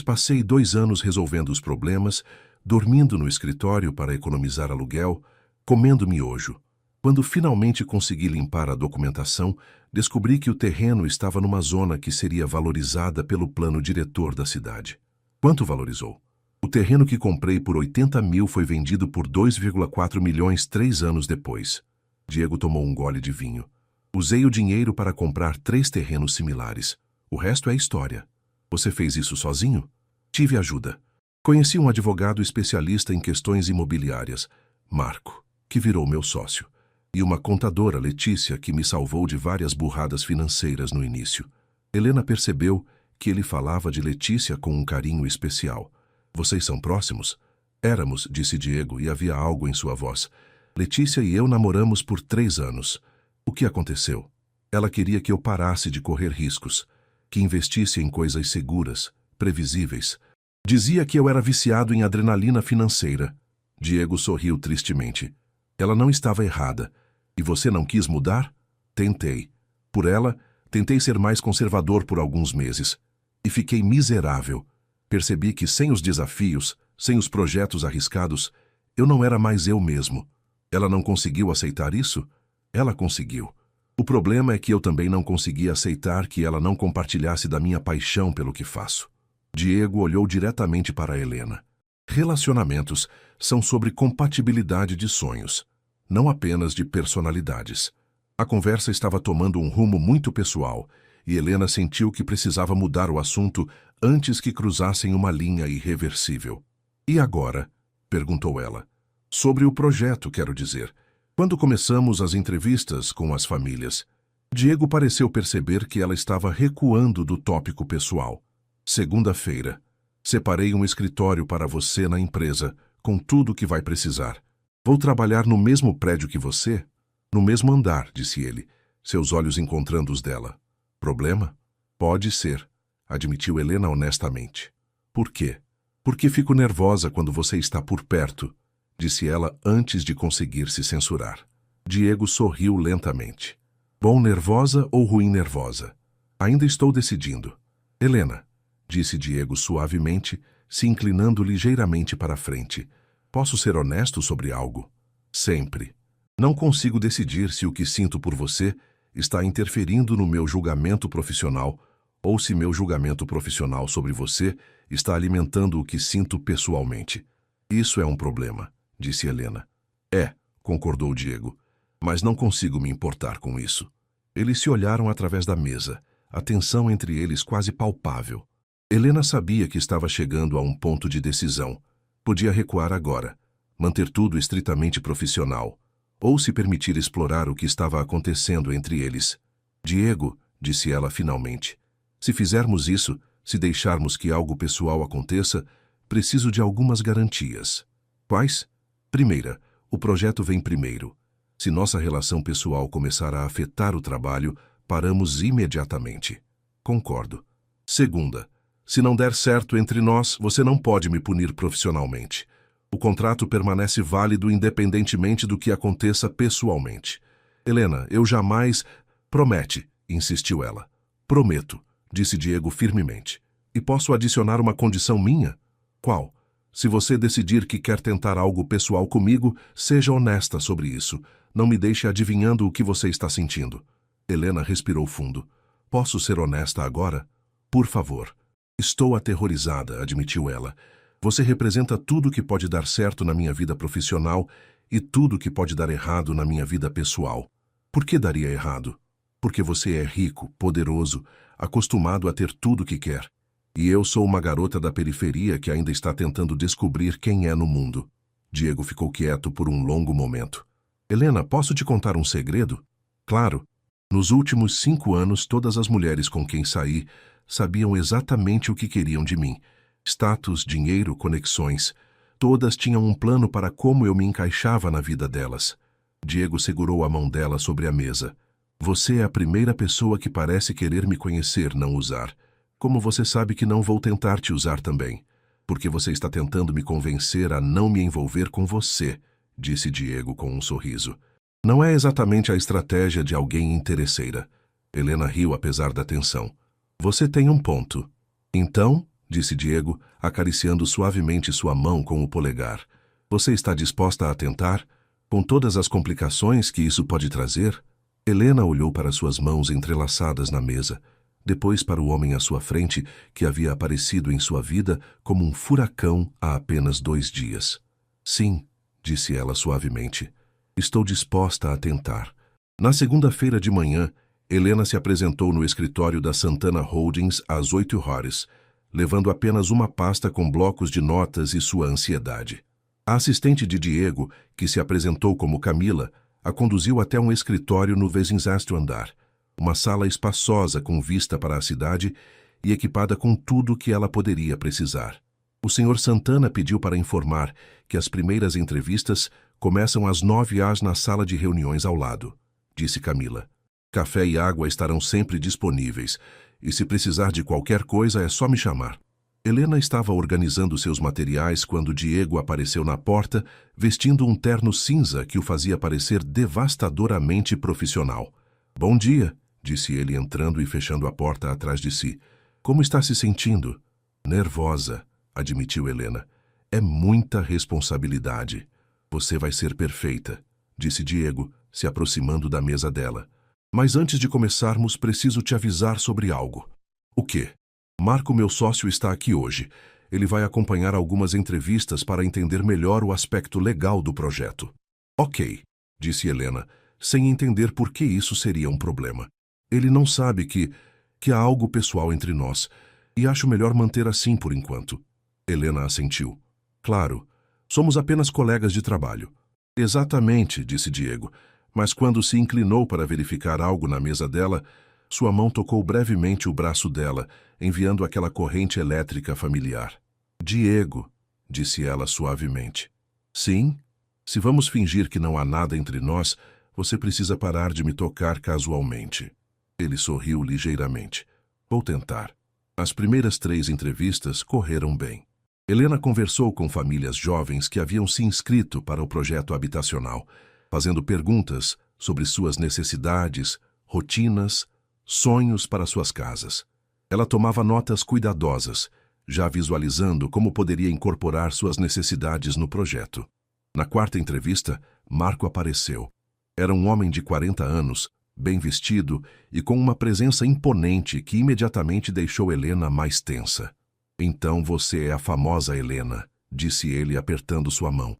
Passei 2 anos resolvendo os problemas, dormindo no escritório para economizar aluguel, comendo miojo. Quando finalmente consegui limpar a documentação, descobri que o terreno estava numa zona que seria valorizada pelo plano diretor da cidade. Quanto valorizou? O terreno que comprei por 80 mil foi vendido por 2,4 milhões 3 anos depois. Diego tomou um gole de vinho. Usei o dinheiro para comprar 3 terrenos similares. O resto é história. Você fez isso sozinho? Tive ajuda. Conheci um advogado especialista em questões imobiliárias, Marco, que virou meu sócio, e uma contadora, Letícia, que me salvou de várias burradas financeiras no início. Helena percebeu que ele falava de Letícia com um carinho especial. Vocês são próximos? Éramos, disse Diego, e havia algo em sua voz. Letícia e eu namoramos por 3 anos. O que aconteceu? Ela queria que eu parasse de correr riscos, que investisse em coisas seguras, previsíveis. Dizia que eu era viciado em adrenalina financeira. Diego sorriu tristemente. Ela não estava errada. E você não quis mudar? Tentei. Por ela, tentei ser mais conservador por alguns meses. E fiquei miserável. Percebi que sem os desafios, sem os projetos arriscados, eu não era mais eu mesmo. Ela não conseguiu aceitar isso? Ela conseguiu. O problema é que eu também não conseguia aceitar que ela não compartilhasse da minha paixão pelo que faço. Diego olhou diretamente para Helena. Relacionamentos são sobre compatibilidade de sonhos, não apenas de personalidades. A conversa estava tomando um rumo muito pessoal, e Helena sentiu que precisava mudar o assunto antes que cruzassem uma linha irreversível. E agora? Perguntou ela. Sobre o projeto, quero dizer. Quando começamos as entrevistas com as famílias, Diego pareceu perceber que ela estava recuando do tópico pessoal. Segunda-feira. Separei um escritório para você na empresa, com tudo o que vai precisar. Vou trabalhar no mesmo prédio que você? No mesmo andar, disse ele, seus olhos encontrando os dela. Problema? Pode ser, admitiu Helena honestamente. Por quê? Porque fico nervosa quando você está por perto, disse ela antes de conseguir se censurar. Diego sorriu lentamente. Bom nervosa ou ruim nervosa? Ainda estou decidindo. Helena, disse Diego suavemente, se inclinando ligeiramente para a frente. Posso ser honesto sobre algo? Sempre. Não consigo decidir se o que sinto por você está interferindo no meu julgamento profissional ou se meu julgamento profissional sobre você está alimentando o que sinto pessoalmente. Isso é um problema, disse Helena. Concordou Diego, mas não consigo me importar com isso. Eles se olharam através da mesa, a tensão entre eles quase palpável. Helena sabia que estava chegando a um ponto de decisão. Podia recuar agora, manter tudo estritamente profissional, ou se permitir explorar o que estava acontecendo entre eles. Diego, disse ela finalmente, se fizermos isso, se deixarmos que algo pessoal aconteça, preciso de algumas garantias. Quais? Primeira, o projeto vem primeiro. Se nossa relação pessoal começar a afetar o trabalho, paramos imediatamente. Concordo. Segunda, se não der certo entre nós, você não pode me punir profissionalmente. O contrato permanece válido independentemente do que aconteça pessoalmente. Helena, eu jamais... Promete, insistiu ela. Prometo, disse Diego firmemente. E posso adicionar uma condição minha? Qual? Se você decidir que quer tentar algo pessoal comigo, seja honesta sobre isso. Não me deixe adivinhando o que você está sentindo. Helena respirou fundo. Posso ser honesta agora? Por favor. Estou aterrorizada, admitiu ela. Você representa tudo que pode dar certo na minha vida profissional e tudo que pode dar errado na minha vida pessoal. Por que daria errado? Porque você é rico, poderoso, acostumado a ter tudo que quer. E eu sou uma garota da periferia que ainda está tentando descobrir quem é no mundo. Diego ficou quieto por um longo momento. Helena, posso te contar um segredo? Claro. Nos últimos 5 anos, todas as mulheres com quem saí sabiam exatamente o que queriam de mim. Status, dinheiro, conexões. Todas tinham um plano para como eu me encaixava na vida delas. Diego segurou a mão dela sobre a mesa. Você é a primeira pessoa que parece querer me conhecer, não usar. Como você sabe que não vou tentar te usar também? Porque você está tentando me convencer a não me envolver com você, disse Diego com um sorriso. Não é exatamente a estratégia de alguém interesseira. Helena riu apesar da tensão. Você tem um ponto. Então, disse Diego, acariciando suavemente sua mão com o polegar. Você está disposta a tentar? Com todas as complicações que isso pode trazer? Helena olhou para suas mãos entrelaçadas na mesa, depois para o homem à sua frente, que havia aparecido em sua vida como um furacão há apenas 2 dias. Sim, disse ela suavemente. Estou disposta a tentar. Na segunda-feira de manhã, Helena se apresentou no escritório da Santana Holdings às 8 horas, levando apenas uma pasta com blocos de notas e sua ansiedade. A assistente de Diego, que se apresentou como Camila, a conduziu até um escritório no 20º andar, uma sala espaçosa com vista para a cidade e equipada com tudo que ela poderia precisar. O Sr. Santana pediu para informar que as primeiras entrevistas começam às 9 horas na sala de reuniões ao lado, disse Camila. Café e água estarão sempre disponíveis, e se precisar de qualquer coisa é só me chamar. Helena estava organizando seus materiais quando Diego apareceu na porta, vestindo um terno cinza que o fazia parecer devastadoramente profissional. Bom dia, disse ele entrando e fechando a porta atrás de si. Como está se sentindo? Nervosa, admitiu Helena. É muita responsabilidade. Você vai ser perfeita, disse Diego, se aproximando da mesa dela. Mas antes de começarmos, preciso te avisar sobre algo. O quê? Marco, meu sócio, está aqui hoje. Ele vai acompanhar algumas entrevistas para entender melhor o aspecto legal do projeto. Ok, disse Helena, sem entender por que isso seria um problema. Ele não sabe que há algo pessoal entre nós, e acho melhor manter assim por enquanto. Helena assentiu. Claro, somos apenas colegas de trabalho. Exatamente, disse Diego, mas quando se inclinou para verificar algo na mesa dela, sua mão tocou brevemente o braço dela, enviando aquela corrente elétrica familiar. Diego, disse ela suavemente. Sim? Se vamos fingir que não há nada entre nós, você precisa parar de me tocar casualmente. Ele sorriu ligeiramente. Vou tentar. As primeiras 3 entrevistas correram bem. Helena conversou com famílias jovens que haviam se inscrito para o projeto habitacional, fazendo perguntas sobre suas necessidades, rotinas, sonhos para suas casas. Ela tomava notas cuidadosas, já visualizando como poderia incorporar suas necessidades no projeto. Na 4ª entrevista, Marco apareceu. Era um homem de 40 anos, bem vestido e com uma presença imponente que imediatamente deixou Helena mais tensa. Então você é a famosa Helena, disse ele apertando sua mão.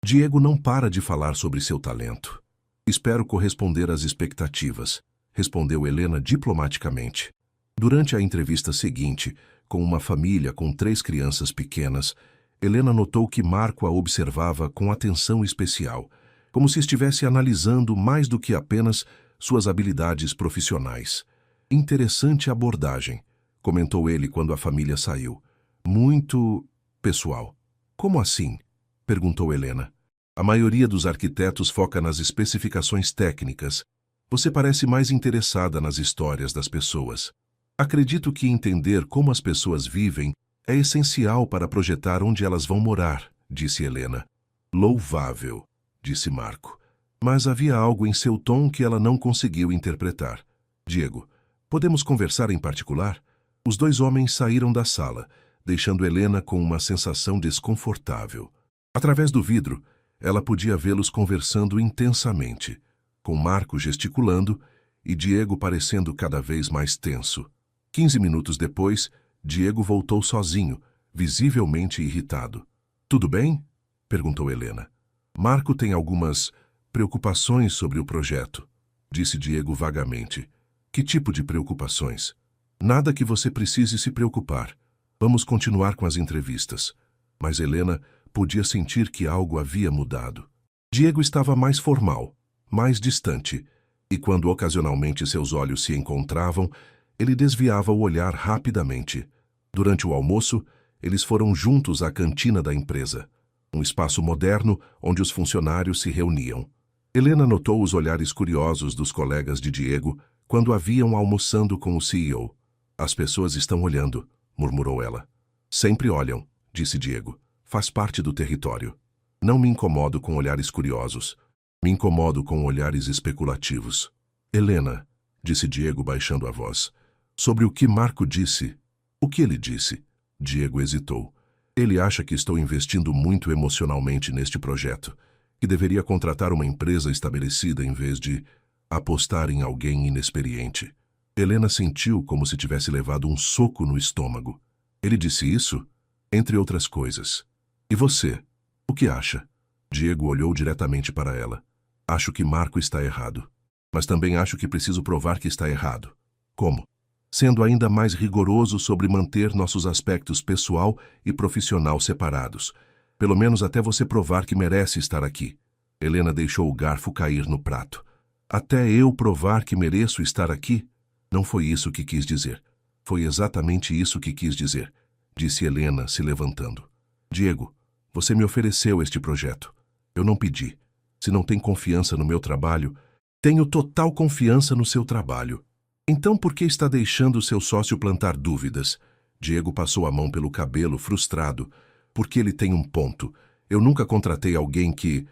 Diego não para de falar sobre seu talento. Espero corresponder às expectativas, respondeu Helena diplomaticamente. Durante a entrevista seguinte, com uma família com 3 crianças pequenas, Helena notou que Marco a observava com atenção especial, como se estivesse analisando mais do que apenas suas habilidades profissionais. Interessante abordagem, comentou ele quando a família saiu. Muito pessoal. Como assim? Perguntou Helena. A maioria dos arquitetos foca nas especificações técnicas. Você parece mais interessada nas histórias das pessoas. Acredito que entender como as pessoas vivem é essencial para projetar onde elas vão morar, disse Helena. Louvável, disse Marco. Mas havia algo em seu tom que ela não conseguiu interpretar. Diego, podemos conversar em particular? Os 2 homens saíram da sala, deixando Helena com uma sensação desconfortável. Através do vidro, ela podia vê-los conversando intensamente, com Marco gesticulando e Diego parecendo cada vez mais tenso. 15 minutos depois, Diego voltou sozinho, visivelmente irritado. Tudo bem? Perguntou Helena. Marco tem algumas preocupações sobre o projeto, disse Diego vagamente. Que tipo de preocupações? Nada que você precise se preocupar. Vamos continuar com as entrevistas. Mas Helena podia sentir que algo havia mudado. Diego estava mais formal, mais distante, e quando ocasionalmente seus olhos se encontravam, ele desviava o olhar rapidamente. Durante o almoço, eles foram juntos à cantina da empresa, um espaço moderno onde os funcionários se reuniam. Helena notou os olhares curiosos dos colegas de Diego quando a viam almoçando com o CEO. As pessoas estão olhando, murmurou ela. Sempre olham, disse Diego. Faz parte do território. Não me incomodo com olhares curiosos. Me incomodo com olhares especulativos. Helena, disse Diego baixando a voz. Sobre o que Marco disse. O que ele disse? Diego hesitou. Ele acha que estou investindo muito emocionalmente neste projeto, que deveria contratar uma empresa estabelecida em vez de apostar em alguém inexperiente. Helena sentiu como se tivesse levado um soco no estômago. Ele disse isso? Entre outras coisas. E você? O que acha? Diego olhou diretamente para ela. Acho que Marco está errado. Mas também acho que preciso provar que está errado. Como? Sendo ainda mais rigoroso sobre manter nossos aspectos pessoal e profissional separados. Pelo menos até você provar que merece estar aqui. Helena deixou o garfo cair no prato. Até eu provar que mereço estar aqui? Não foi isso que quis dizer. Foi exatamente isso que quis dizer, disse Helena, se levantando. Diego, você me ofereceu este projeto. Eu não pedi. Se não tem confiança no meu trabalho, tenho total confiança no seu trabalho. Então por que está deixando seu sócio plantar dúvidas? Diego passou a mão pelo cabelo, frustrado. Porque ele tem um ponto. Eu nunca contratei alguém que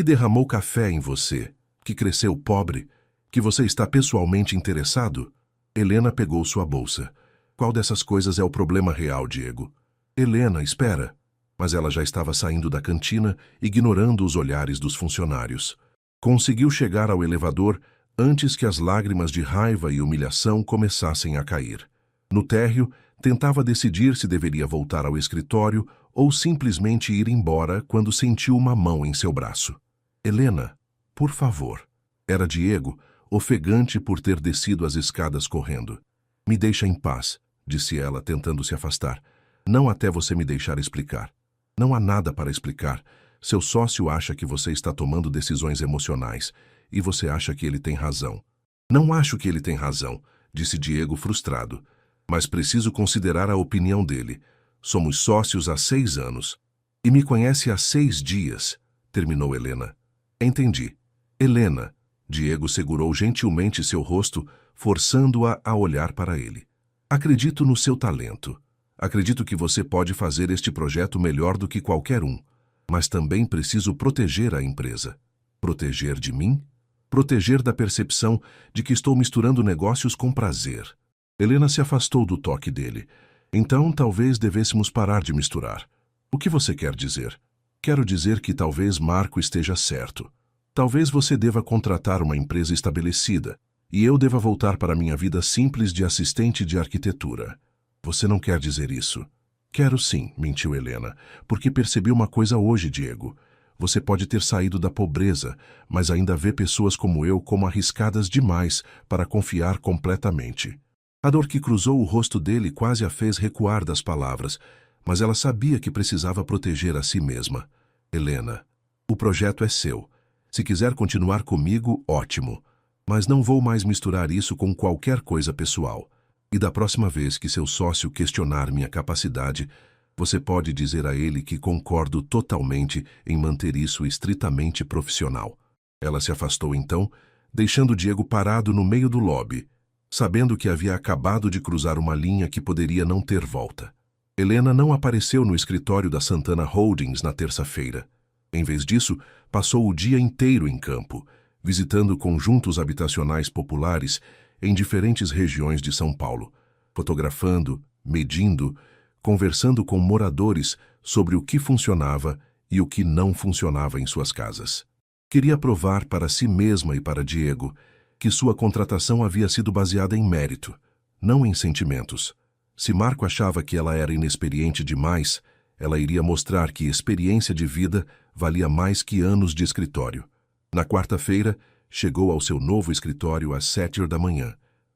derramou café em você, que cresceu pobre, que você está pessoalmente interessado? Helena pegou sua bolsa. Qual dessas coisas é o problema real, Diego? Helena, espera. Mas ela já estava saindo da cantina, ignorando os olhares dos funcionários. Conseguiu chegar ao elevador antes que as lágrimas de raiva e humilhação começassem a cair. No térreo, tentava decidir se deveria voltar ao escritório ou simplesmente ir embora quando sentiu uma mão em seu braço. Helena, por favor. Era Diego, ofegante por ter descido as escadas correndo. Me deixa em paz, disse ela, tentando se afastar. Não até você me deixar explicar. Não há nada para explicar. Seu sócio acha que você está tomando decisões emocionais e você acha que ele tem razão. Não acho que ele tem razão, disse Diego frustrado. Mas preciso considerar a opinião dele. Somos sócios há 6 anos. E me conhece há 6 dias, terminou Helena. Entendi. Helena. Diego segurou gentilmente seu rosto, forçando-a a olhar para ele. Acredito no seu talento. Acredito que você pode fazer este projeto melhor do que qualquer um. Mas também preciso proteger a empresa. Proteger de mim? Proteger da percepção de que estou misturando negócios com prazer. Helena se afastou do toque dele. Então, talvez devêssemos parar de misturar. O que você quer dizer? Quero dizer que talvez Marco esteja certo. Talvez você deva contratar uma empresa estabelecida e eu deva voltar para minha vida simples de assistente de arquitetura. Você não quer dizer isso? Quero sim, mentiu Helena, porque percebi uma coisa hoje, Diego. Você pode ter saído da pobreza, mas ainda vê pessoas como eu como arriscadas demais para confiar completamente. A dor que cruzou o rosto dele quase a fez recuar das palavras, mas ela sabia que precisava proteger a si mesma. Helena, o projeto é seu. Se quiser continuar comigo, ótimo. Mas não vou mais misturar isso com qualquer coisa pessoal. E da próxima vez que seu sócio questionar minha capacidade, você pode dizer a ele que concordo totalmente em manter isso estritamente profissional. Ela se afastou então, deixando Diego parado no meio do lobby, sabendo que havia acabado de cruzar uma linha que poderia não ter volta. Helena não apareceu no escritório da Santana Holdings na terça-feira. Em vez disso, passou o dia inteiro em campo, visitando conjuntos habitacionais populares em diferentes regiões de São Paulo, fotografando, medindo, conversando com moradores sobre o que funcionava e o que não funcionava em suas casas. Queria provar para si mesma e para Diego que sua contratação havia sido baseada em mérito, não em sentimentos. Se Marco achava que ela era inexperiente demais, ela iria mostrar que experiência de vida valia mais que anos de escritório. Na quarta-feira, chegou ao seu novo escritório às 7 da manhã,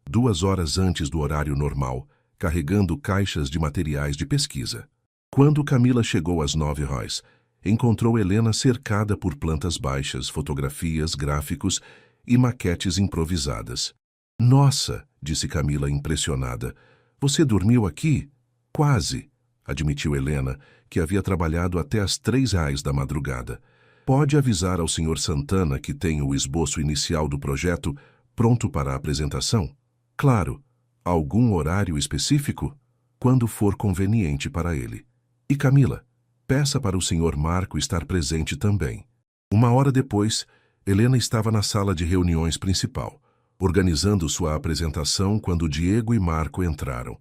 2 horas antes do horário normal, carregando caixas de materiais de pesquisa. Quando Camila chegou às 9 horas, encontrou Helena cercada por plantas baixas, fotografias, gráficos e maquetes improvisadas. Nossa, disse Camila impressionada. Você dormiu aqui? Quase, admitiu Helena, que havia trabalhado até às 3h da madrugada. Pode avisar ao Sr. Santana que tem o esboço inicial do projeto pronto para a apresentação? Claro. Algum horário específico? Quando for conveniente para ele. E Camila, peça para o Sr. Marco estar presente também. 1 hora depois, Helena estava na sala de reuniões principal, organizando sua apresentação quando Diego e Marco entraram.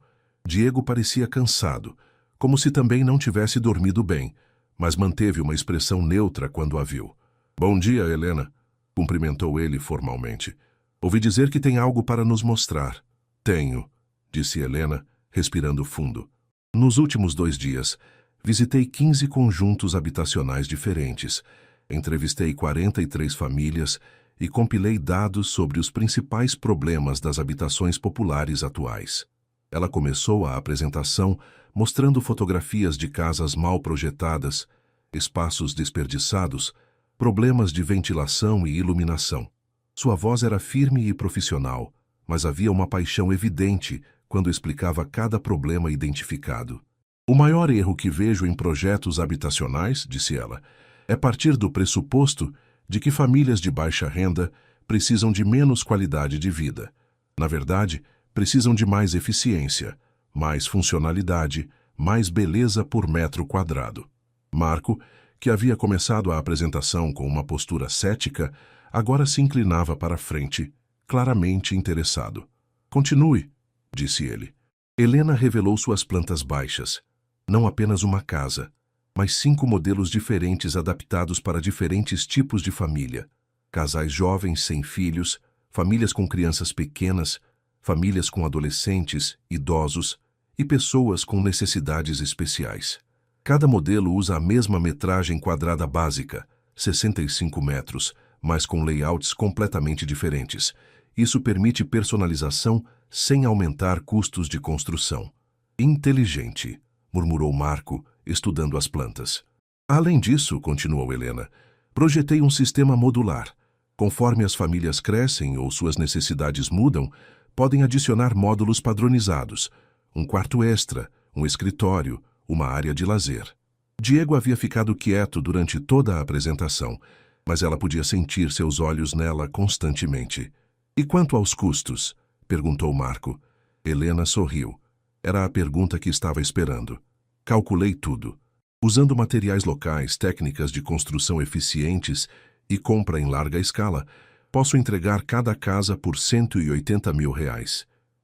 Diego parecia cansado, como se também não tivesse dormido bem, mas manteve uma expressão neutra quando a viu. Bom dia, Helena, cumprimentou ele formalmente. Ouvi dizer que tem algo para nos mostrar. Tenho, disse Helena, respirando fundo. Nos últimos 2 dias, visitei 15 conjuntos habitacionais diferentes, entrevistei 43 famílias e compilei dados sobre os principais problemas das habitações populares atuais. Ela começou a apresentação mostrando fotografias de casas mal projetadas, espaços desperdiçados, problemas de ventilação e iluminação. Sua voz era firme e profissional, mas havia uma paixão evidente quando explicava cada problema identificado. O maior erro que vejo em projetos habitacionais, disse ela, é partir do pressuposto de que famílias de baixa renda precisam de menos qualidade de vida. Na verdade, precisam de mais eficiência, mais funcionalidade, mais beleza por metro quadrado. Marco, que havia começado a apresentação com uma postura cética, agora se inclinava para a frente, claramente interessado. Continue, disse ele. Helena revelou suas plantas baixas. Não apenas uma casa, mas 5 modelos diferentes adaptados para diferentes tipos de família. Casais jovens sem filhos, famílias com crianças pequenas, famílias com adolescentes, idosos e pessoas com necessidades especiais. Cada modelo usa a mesma metragem quadrada básica, 65 metros, mas com layouts completamente diferentes. Isso permite personalização sem aumentar custos de construção. Inteligente, murmurou Marco, estudando as plantas. Além disso, continuou Helena, projetei um sistema modular. Conforme as famílias crescem ou suas necessidades mudam, podem adicionar módulos padronizados, um quarto extra, um escritório, uma área de lazer. Diego havia ficado quieto durante toda a apresentação, mas ela podia sentir seus olhos nela constantemente. E quanto aos custos? Perguntou Marco. Helena sorriu. Era a pergunta que estava esperando. Calculei tudo. Usando materiais locais, técnicas de construção eficientes e compra em larga escala, posso entregar cada casa por R$180 mil,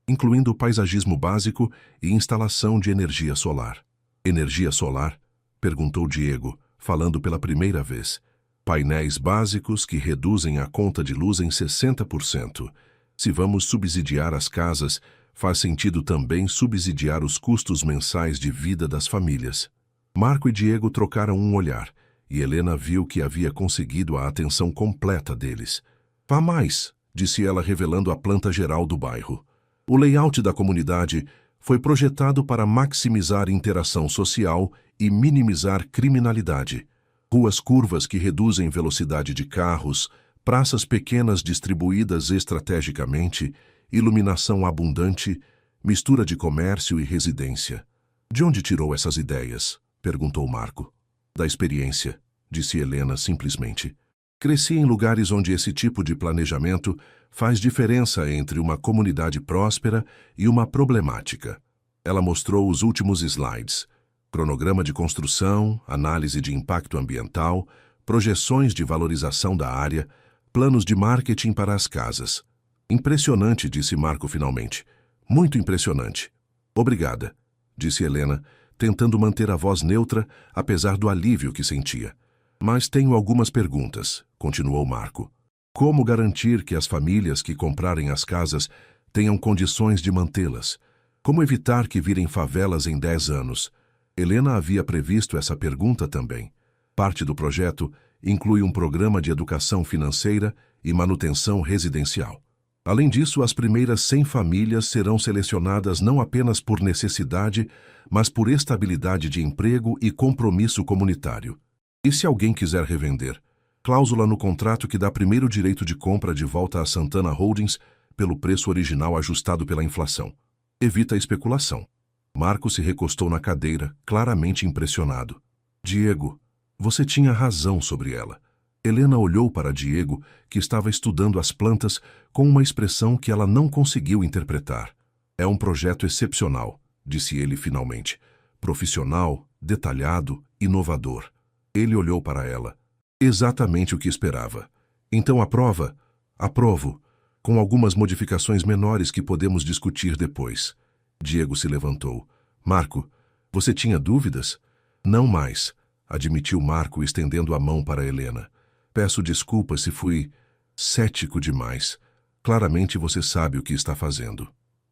incluindo paisagismo básico e instalação de energia solar. Energia solar? Perguntou Diego, falando pela primeira vez. Painéis básicos que reduzem a conta de luz em 60%. Se vamos subsidiar as casas, faz sentido também subsidiar os custos mensais de vida das famílias. Marco e Diego trocaram um olhar, e Helena viu que havia conseguido a atenção completa deles. Vá mais, disse ela revelando a planta geral do bairro. O layout da comunidade foi projetado para maximizar interação social e minimizar criminalidade. Ruas curvas que reduzem velocidade de carros, praças pequenas distribuídas estrategicamente, iluminação abundante, mistura de comércio e residência. De onde tirou essas ideias? Perguntou Marco. Da experiência, disse Helena simplesmente. Cresci em lugares onde esse tipo de planejamento faz diferença entre uma comunidade próspera e uma problemática. Ela mostrou os últimos slides. Cronograma de construção, análise de impacto ambiental, projeções de valorização da área, planos de marketing para as casas. Impressionante, disse Marco finalmente. Muito impressionante. Obrigada, disse Helena, tentando manter a voz neutra, apesar do alívio que sentia. Mas tenho algumas perguntas, continuou Marco. Como garantir que as famílias que comprarem as casas tenham condições de mantê-las? Como evitar que virem favelas em 10 anos? Helena havia previsto essa pergunta também. Parte do projeto inclui um programa de educação financeira e manutenção residencial. Além disso, as primeiras 100 famílias serão selecionadas não apenas por necessidade, mas por estabilidade de emprego e compromisso comunitário. E se alguém quiser revender? Cláusula no contrato que dá primeiro direito de compra de volta à Santana Holdings pelo preço original ajustado pela inflação. Evita a especulação. Marco se recostou na cadeira, claramente impressionado. Diego, você tinha razão sobre ela. Helena olhou para Diego, que estava estudando as plantas, com uma expressão que ela não conseguiu interpretar. É um projeto excepcional, disse ele finalmente. Profissional, detalhado, inovador. Ele olhou para ela. Exatamente o que esperava. Então aprova? Aprovo, com algumas modificações menores que podemos discutir depois. Diego se levantou. Marco, você tinha dúvidas? Não mais, admitiu Marco, estendendo a mão para Helena. Peço desculpas se fui cético demais. Claramente você sabe o que está fazendo.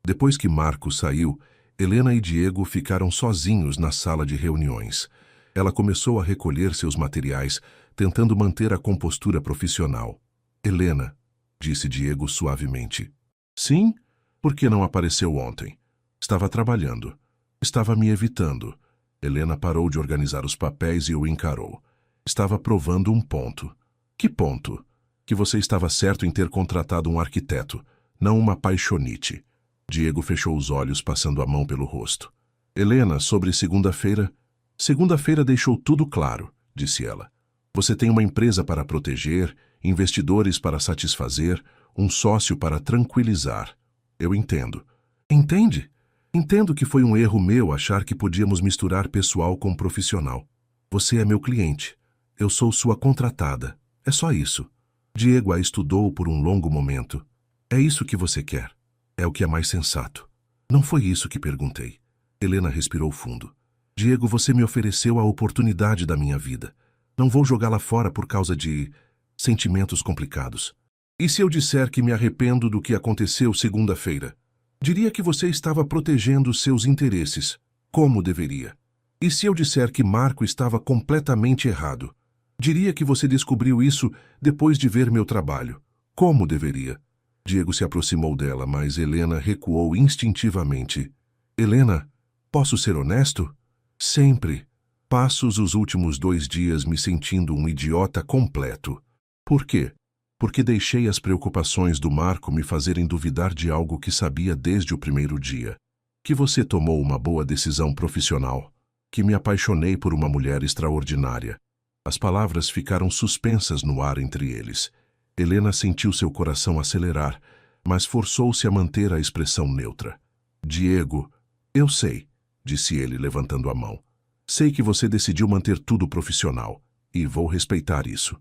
Depois que Marco saiu, Helena e Diego ficaram sozinhos na sala de reuniões. Ela começou a recolher seus materiais, tentando manter a compostura profissional. Helena, disse Diego suavemente. Sim? Por que não apareceu ontem? Estava trabalhando. Estava me evitando. Helena parou de organizar os papéis e o encarou. Estava provando um ponto. Que ponto? Que você estava certo em ter contratado um arquiteto, não uma paixonite. Diego fechou os olhos, passando a mão pelo rosto. Helena, sobre segunda-feira... Segunda-feira deixou tudo claro, disse ela. Você tem uma empresa para proteger, investidores para satisfazer, um sócio para tranquilizar. Eu entendo. Entende? Entendo que foi um erro meu achar que podíamos misturar pessoal com profissional. Você é meu cliente. Eu sou sua contratada. É só isso. Diego a estudou por um longo momento. É isso que você quer. É o que é mais sensato. Não foi isso que perguntei. Helena respirou fundo. Diego, você me ofereceu a oportunidade da minha vida. Não vou jogá-la fora por causa de sentimentos complicados. E se eu disser que me arrependo do que aconteceu segunda-feira? Diria que você estava protegendo seus interesses, como deveria. E se eu disser que Marco estava completamente errado? Diria que você descobriu isso depois de ver meu trabalho, como deveria. Diego se aproximou dela, mas Helena recuou instintivamente. Helena, posso ser honesto? Sempre. Passo os últimos 2 dias me sentindo um idiota completo. Por quê? Porque deixei as preocupações do Marco me fazerem duvidar de algo que sabia desde o primeiro dia. Que você tomou uma boa decisão profissional. Que me apaixonei por uma mulher extraordinária. As palavras ficaram suspensas no ar entre eles. Helena sentiu seu coração acelerar, mas forçou-se a manter a expressão neutra. Diego, eu sei, disse ele levantando a mão. Sei que você decidiu manter tudo profissional, e vou respeitar isso.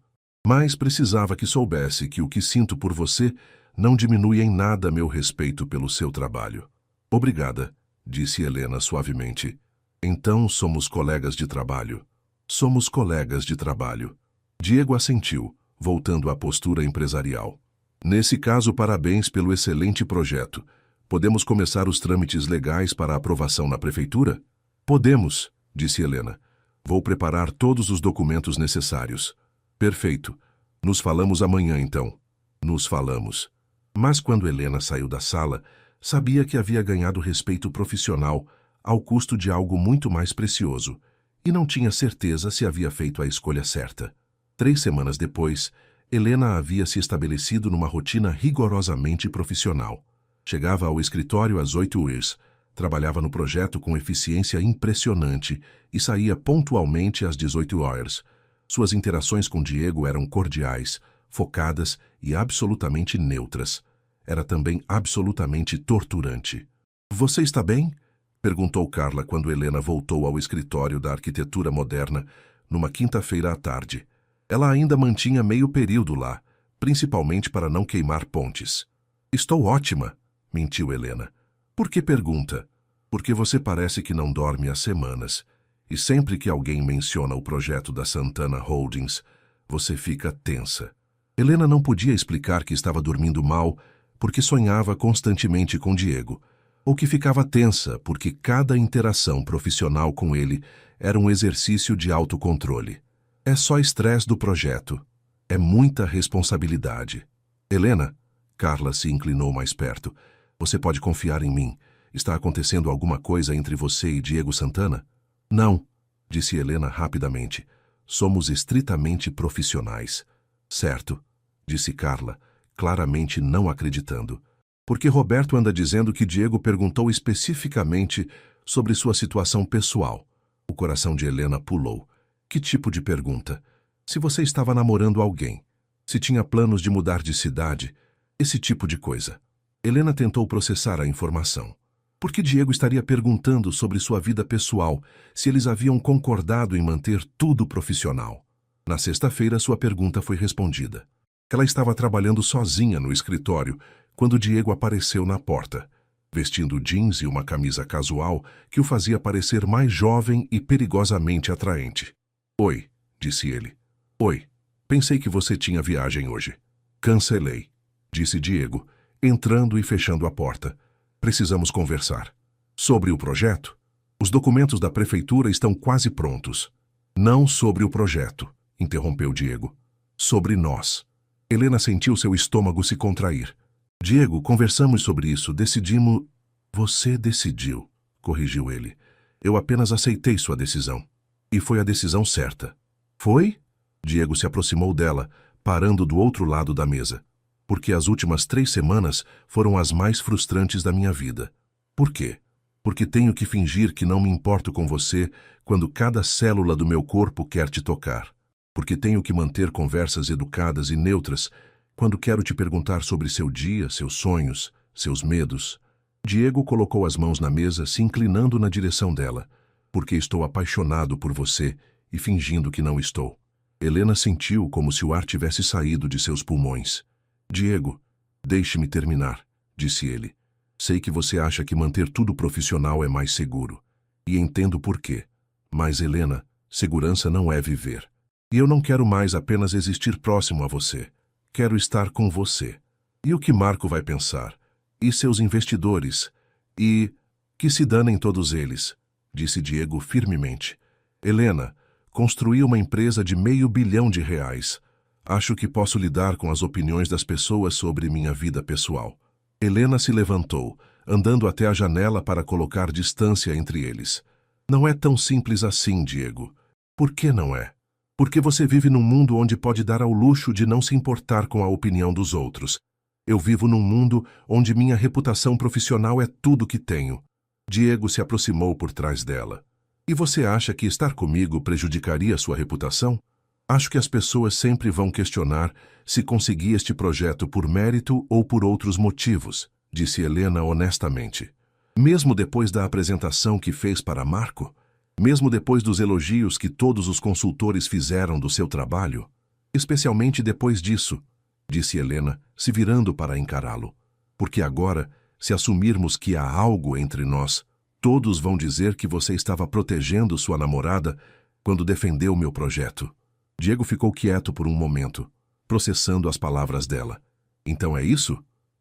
Mas precisava que soubesse que o que sinto por você não diminui em nada meu respeito pelo seu trabalho. Obrigada, disse Helena suavemente. Então somos colegas de trabalho. Somos colegas de trabalho. Diego assentiu, voltando à postura empresarial. Nesse caso, parabéns pelo excelente projeto. Podemos começar os trâmites legais para aprovação na prefeitura? Podemos, disse Helena. Vou preparar todos os documentos necessários. Perfeito. Nos falamos amanhã, então. Nos falamos. Mas quando Helena saiu da sala, sabia que havia ganhado respeito profissional ao custo de algo muito mais precioso, e não tinha certeza se havia feito a escolha certa. 3 semanas depois, Helena havia se estabelecido numa rotina rigorosamente profissional. Chegava ao escritório às 8h, trabalhava no projeto com eficiência impressionante e saía pontualmente às 18h. Suas interações com Diego eram cordiais, focadas e absolutamente neutras. Era também absolutamente torturante. Você está bem? Perguntou Carla quando Helena voltou ao escritório da arquitetura moderna numa quinta-feira à tarde. Ela ainda mantinha meio período lá, principalmente para não queimar pontes. Estou ótima, mentiu Helena. Por que pergunta? Porque você parece que não dorme há semanas, e sempre que alguém menciona o projeto da Santana Holdings, você fica tensa. Helena não podia explicar que estava dormindo mal porque sonhava constantemente com Diego, ou que ficava tensa porque cada interação profissional com ele era um exercício de autocontrole. É só estresse do projeto. É muita responsabilidade. Helena, Carla se inclinou mais perto. Você pode confiar em mim. Está acontecendo alguma coisa entre você e Diego Santana? Não, disse Helena rapidamente. Somos estritamente profissionais. Certo, disse Carla, claramente não acreditando. Porque Roberto anda dizendo que Diego perguntou especificamente sobre sua situação pessoal. O coração de Helena pulou. Que tipo de pergunta? Se você estava namorando alguém, se tinha planos de mudar de cidade, esse tipo de coisa. Helena tentou processar a informação. Por que Diego estaria perguntando sobre sua vida pessoal, se eles haviam concordado em manter tudo profissional? Na sexta-feira, sua pergunta foi respondida. Ela estava trabalhando sozinha no escritório quando Diego apareceu na porta, vestindo jeans e uma camisa casual que o fazia parecer mais jovem e perigosamente atraente. Oi, disse ele. Oi, pensei que você tinha viagem hoje. Cancelei, disse Diego, entrando e fechando a porta. Precisamos conversar. Sobre o projeto? Os documentos da prefeitura estão quase prontos. Não sobre o projeto, interrompeu Diego. Sobre nós. Helena sentiu seu estômago se contrair. Diego, conversamos sobre isso, decidimos... Você decidiu, corrigiu ele. Eu apenas aceitei sua decisão. E foi a decisão certa. Foi? Diego se aproximou dela, parando do outro lado da mesa. Porque as últimas 3 semanas foram as mais frustrantes da minha vida. Por quê? Porque tenho que fingir que não me importo com você quando cada célula do meu corpo quer te tocar. Porque tenho que manter conversas educadas e neutras quando quero te perguntar sobre seu dia, seus sonhos, seus medos. Diego colocou as mãos na mesa, se inclinando na direção dela. Porque estou apaixonado por você e fingindo que não estou. Helena sentiu como se o ar tivesse saído de seus pulmões. Diego, deixe-me terminar, disse ele. Sei que você acha que manter tudo profissional é mais seguro. E entendo por quê. Mas, Helena, segurança não é viver. E eu não quero mais apenas existir próximo a você. Quero estar com você. E o que Marco vai pensar? E seus investidores? E... que se danem todos eles, disse Diego firmemente. Helena, construí uma empresa de R$500 milhão. Acho que posso lidar com as opiniões das pessoas sobre minha vida pessoal. Helena se levantou, andando até a janela para colocar distância entre eles. Não é tão simples assim, Diego. Por que não é? Porque você vive num mundo onde pode dar ao luxo de não se importar com a opinião dos outros. Eu vivo num mundo onde minha reputação profissional é tudo que tenho. Diego se aproximou por trás dela. E você acha que estar comigo prejudicaria sua reputação? Acho que as pessoas sempre vão questionar se consegui este projeto por mérito ou por outros motivos, disse Helena honestamente. Mesmo depois da apresentação que fez para Marco? Mesmo depois dos elogios que todos os consultores fizeram do seu trabalho? Especialmente depois disso, disse Helena, se virando para encará-lo. Porque agora, se assumirmos que há algo entre nós, todos vão dizer que você estava protegendo sua namorada quando defendeu meu projeto. Diego ficou quieto por um momento, processando as palavras dela. Então é isso?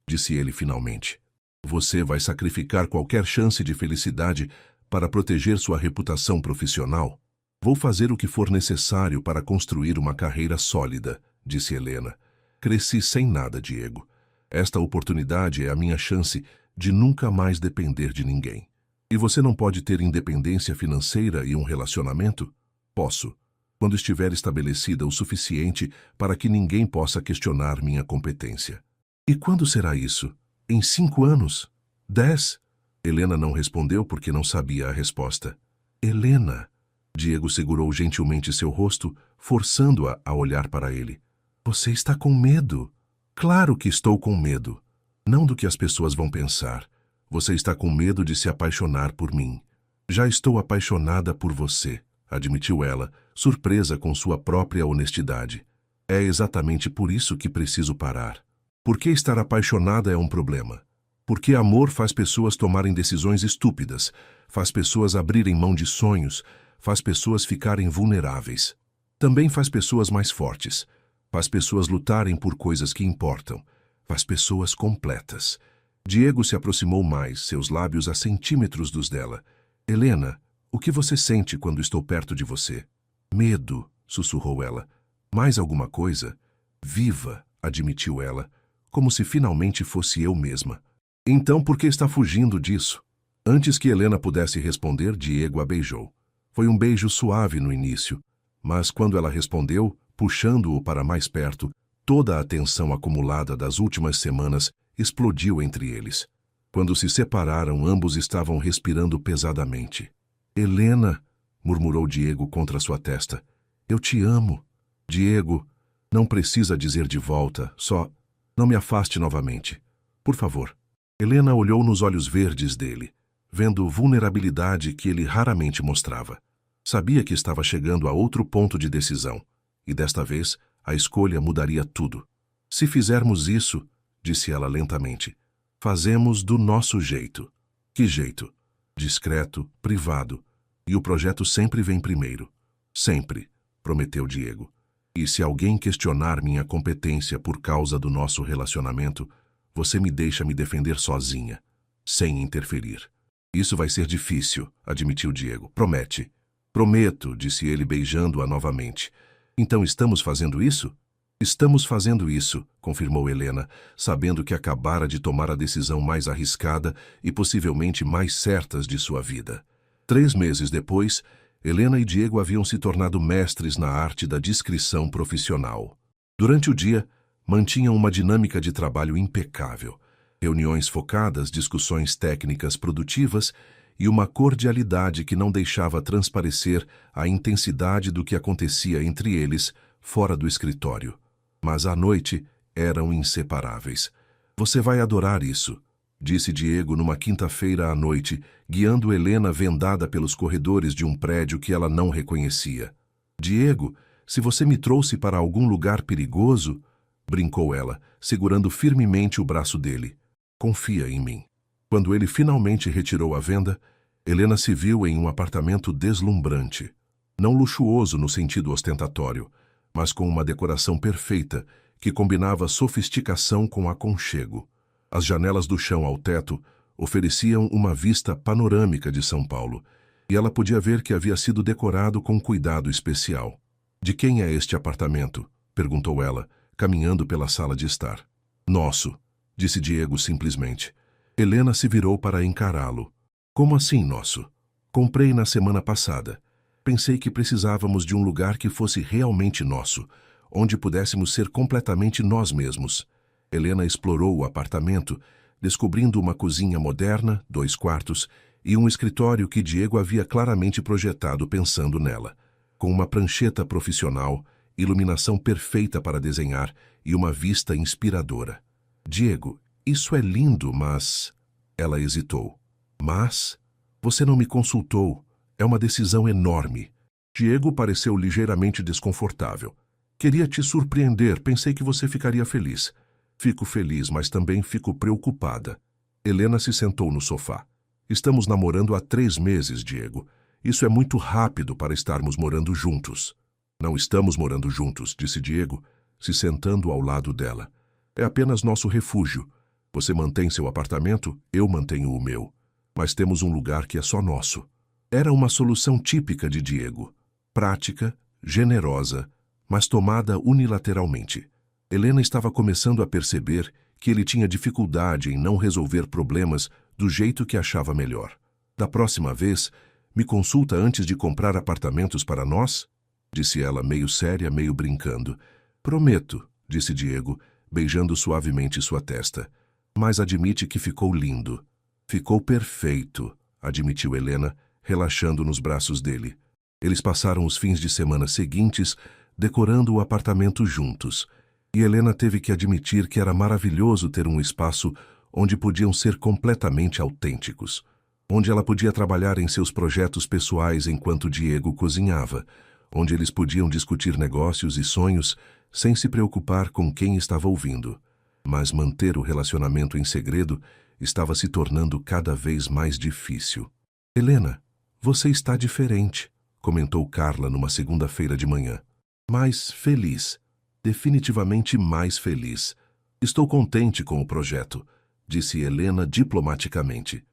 Disse ele finalmente. Você vai sacrificar qualquer chance de felicidade para proteger sua reputação profissional? Vou fazer o que for necessário para construir uma carreira sólida, disse Helena. Cresci sem nada, Diego. Esta oportunidade é a minha chance de nunca mais depender de ninguém. E você não pode ter independência financeira e um relacionamento? Posso, quando estiver estabelecida o suficiente para que ninguém possa questionar minha competência. E quando será isso? Em 5 anos? 10? Helena não respondeu porque não sabia a resposta. Helena! Diego segurou gentilmente seu rosto, forçando-a a olhar para ele. Você está com medo. Claro que estou com medo. Não do que as pessoas vão pensar. Você está com medo de se apaixonar por mim. Já estou apaixonada por você, admitiu ela, surpresa com sua própria honestidade. É exatamente por isso que preciso parar. Porque estar apaixonada é um problema. Porque amor faz pessoas tomarem decisões estúpidas, faz pessoas abrirem mão de sonhos, faz pessoas ficarem vulneráveis. Também faz pessoas mais fortes, faz pessoas lutarem por coisas que importam, faz pessoas completas. Diego se aproximou mais, seus lábios a centímetros dos dela. Helena, o que você sente quando estou perto de você? Medo, sussurrou ela. Mais alguma coisa? Viva, admitiu ela, como se finalmente fosse eu mesma. Então por que está fugindo disso? Antes que Helena pudesse responder, Diego a beijou. Foi um beijo suave no início, Mas quando ela respondeu, puxando-o para mais perto, toda a tensão acumulada das últimas semanas explodiu entre eles. Quando se separaram, ambos estavam respirando pesadamente. Helena, murmurou Diego contra sua testa. Eu te amo. Diego, não precisa dizer de volta, só não me afaste novamente. Por favor. Helena olhou nos olhos verdes dele, vendo vulnerabilidade que ele raramente mostrava. Sabia que estava chegando a outro ponto de decisão, e desta vez a escolha mudaria tudo. Se fizermos isso, disse ela lentamente, fazemos do nosso jeito. Que jeito? Discreto, privado, e o projeto sempre vem primeiro. Sempre, prometeu Diego. E se alguém questionar minha competência por causa do nosso relacionamento, você me deixa me defender sozinha, sem interferir. Isso vai ser difícil, admitiu Diego. Promete. Prometo, disse ele beijando-a novamente. Então estamos fazendo isso? Estamos fazendo isso, confirmou Helena, sabendo que acabara de tomar a decisão mais arriscada e possivelmente mais certas de sua vida. 3 meses depois, Helena e Diego haviam se tornado mestres na arte da discrição profissional. Durante o dia, mantinham uma dinâmica de trabalho impecável. Reuniões focadas, discussões técnicas produtivas e uma cordialidade que não deixava transparecer a intensidade do que acontecia entre eles fora do escritório. Mas à noite eram inseparáveis. Você vai adorar isso, disse Diego numa quinta-feira à noite, guiando Helena vendada pelos corredores de um prédio que ela não reconhecia. Diego, se você me trouxe para algum lugar perigoso, brincou ela, segurando firmemente o braço dele. Confia em mim. Quando ele finalmente retirou a venda, Helena se viu em um apartamento deslumbrante. Não luxuoso no sentido ostentatório, mas com uma decoração perfeita que combinava sofisticação com aconchego. As janelas do chão ao teto ofereciam uma vista panorâmica de São Paulo, e ela podia ver que havia sido decorado com cuidado especial. De quem é este apartamento? Perguntou ela, caminhando pela sala de estar. Nosso, disse Diego simplesmente. Helena se virou para encará-lo. Como assim, nosso? Comprei na semana passada. Pensei que precisávamos de um lugar que fosse realmente nosso, onde pudéssemos ser completamente nós mesmos. Helena explorou o apartamento, descobrindo uma cozinha moderna, 2 quartos, e um escritório que Diego havia claramente projetado pensando nela, com uma prancheta profissional, iluminação perfeita para desenhar e uma vista inspiradora. Diego, isso é lindo, mas... Ela hesitou. Mas? Você não me consultou. É uma decisão enorme. Diego pareceu ligeiramente desconfortável. Queria te surpreender, pensei que você ficaria feliz. Fico feliz, mas também fico preocupada. Helena se sentou no sofá. Estamos namorando há 3 meses, Diego. Isso é muito rápido para estarmos morando juntos. Não estamos morando juntos, disse Diego, se sentando ao lado dela. É apenas nosso refúgio. Você mantém seu apartamento, eu mantenho o meu. Mas temos um lugar que é só nosso. Era uma solução típica de Diego. Prática, generosa, mas tomada unilateralmente. Helena estava começando a perceber que ele tinha dificuldade em não resolver problemas do jeito que achava melhor. Da próxima vez, me consulta antes de comprar apartamentos para nós? Disse ela, meio séria, meio brincando. Prometo, disse Diego, beijando suavemente sua testa. Mas admite que ficou lindo. Ficou perfeito, admitiu Helena, relaxando nos braços dele. Eles passaram os fins de semana seguintes decorando o apartamento juntos, e Helena teve que admitir que era maravilhoso ter um espaço onde podiam ser completamente autênticos, onde ela podia trabalhar em seus projetos pessoais enquanto Diego cozinhava, onde eles podiam discutir negócios e sonhos sem se preocupar com quem estava ouvindo. Mas manter o relacionamento em segredo estava se tornando cada vez mais difícil. Helena, você está diferente, comentou Carla numa segunda-feira de manhã. Mais feliz. Definitivamente mais feliz. Estou contente com o projeto, disse Helena diplomaticamente.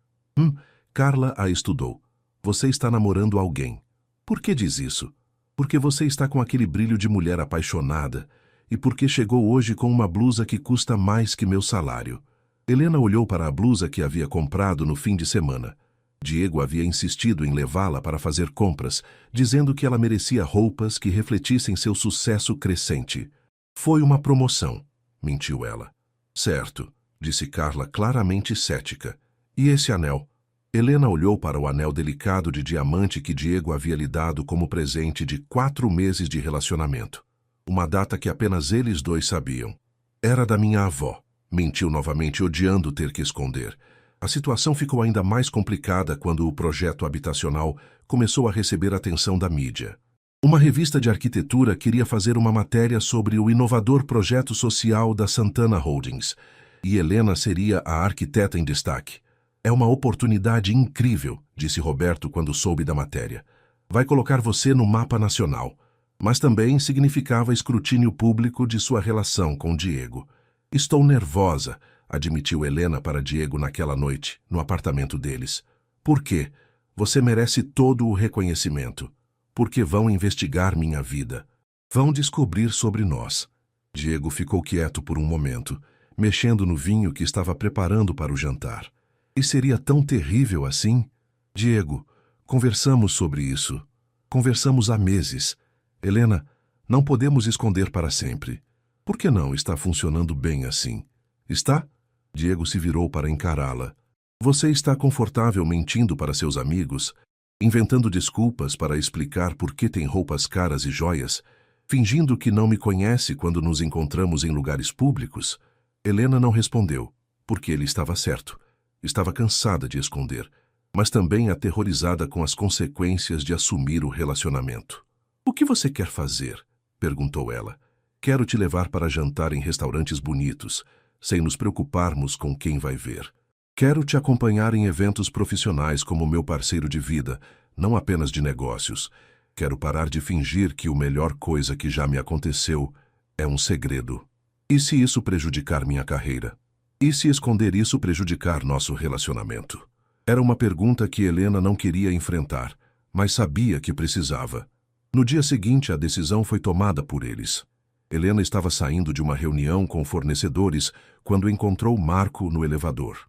Carla a estudou. Você está namorando alguém. Por que diz isso? Porque você está com aquele brilho de mulher apaixonada e porque chegou hoje com uma blusa que custa mais que meu salário. Helena olhou para a blusa que havia comprado no fim de semana. Diego havia insistido em levá-la para fazer compras, dizendo que ela merecia roupas que refletissem seu sucesso crescente. Foi uma promoção, mentiu ela. Certo, disse Carla claramente cética. E esse anel? Helena olhou para o anel delicado de diamante que Diego havia lhe dado como presente de 4 meses de relacionamento. Uma data que apenas eles dois sabiam. Era da minha avó, mentiu novamente, odiando ter que esconder. A situação ficou ainda mais complicada quando o projeto habitacional começou a receber atenção da mídia. Uma revista de arquitetura queria fazer uma matéria sobre o inovador projeto social da Santana Holdings, e Helena seria a arquiteta em destaque. É uma oportunidade incrível, disse Roberto quando soube da matéria. Vai colocar você no mapa nacional. Mas também significava escrutínio público de sua relação com Diego. Estou nervosa, admitiu Helena para Diego naquela noite, no apartamento deles. Por quê? Você merece todo o reconhecimento. Porque vão investigar minha vida. Vão descobrir sobre nós. Diego ficou quieto por um momento, mexendo no vinho que estava preparando para o jantar. E seria tão terrível assim? Diego, conversamos sobre isso. Conversamos há meses. Helena, não podemos esconder para sempre. Por que não está funcionando bem assim? Está? Diego se virou para encará-la. Você está confortável mentindo para seus amigos, inventando desculpas para explicar por que tem roupas caras e joias, fingindo que não me conhece quando nos encontramos em lugares públicos? Helena não respondeu, porque ele estava certo. Estava cansada de esconder, mas também aterrorizada com as consequências de assumir o relacionamento. O que você quer fazer? Perguntou ela. Quero te levar para jantar em restaurantes bonitos, sem nos preocuparmos com quem vai ver. Quero te acompanhar em eventos profissionais como meu parceiro de vida, não apenas de negócios. Quero parar de fingir que a melhor coisa que já me aconteceu é um segredo. E se isso prejudicar minha carreira? E se esconder isso prejudicar nosso relacionamento? Era uma pergunta que Helena não queria enfrentar, mas sabia que precisava. No dia seguinte, a decisão foi tomada por eles. Helena estava saindo de uma reunião com fornecedores quando encontrou Marco no elevador.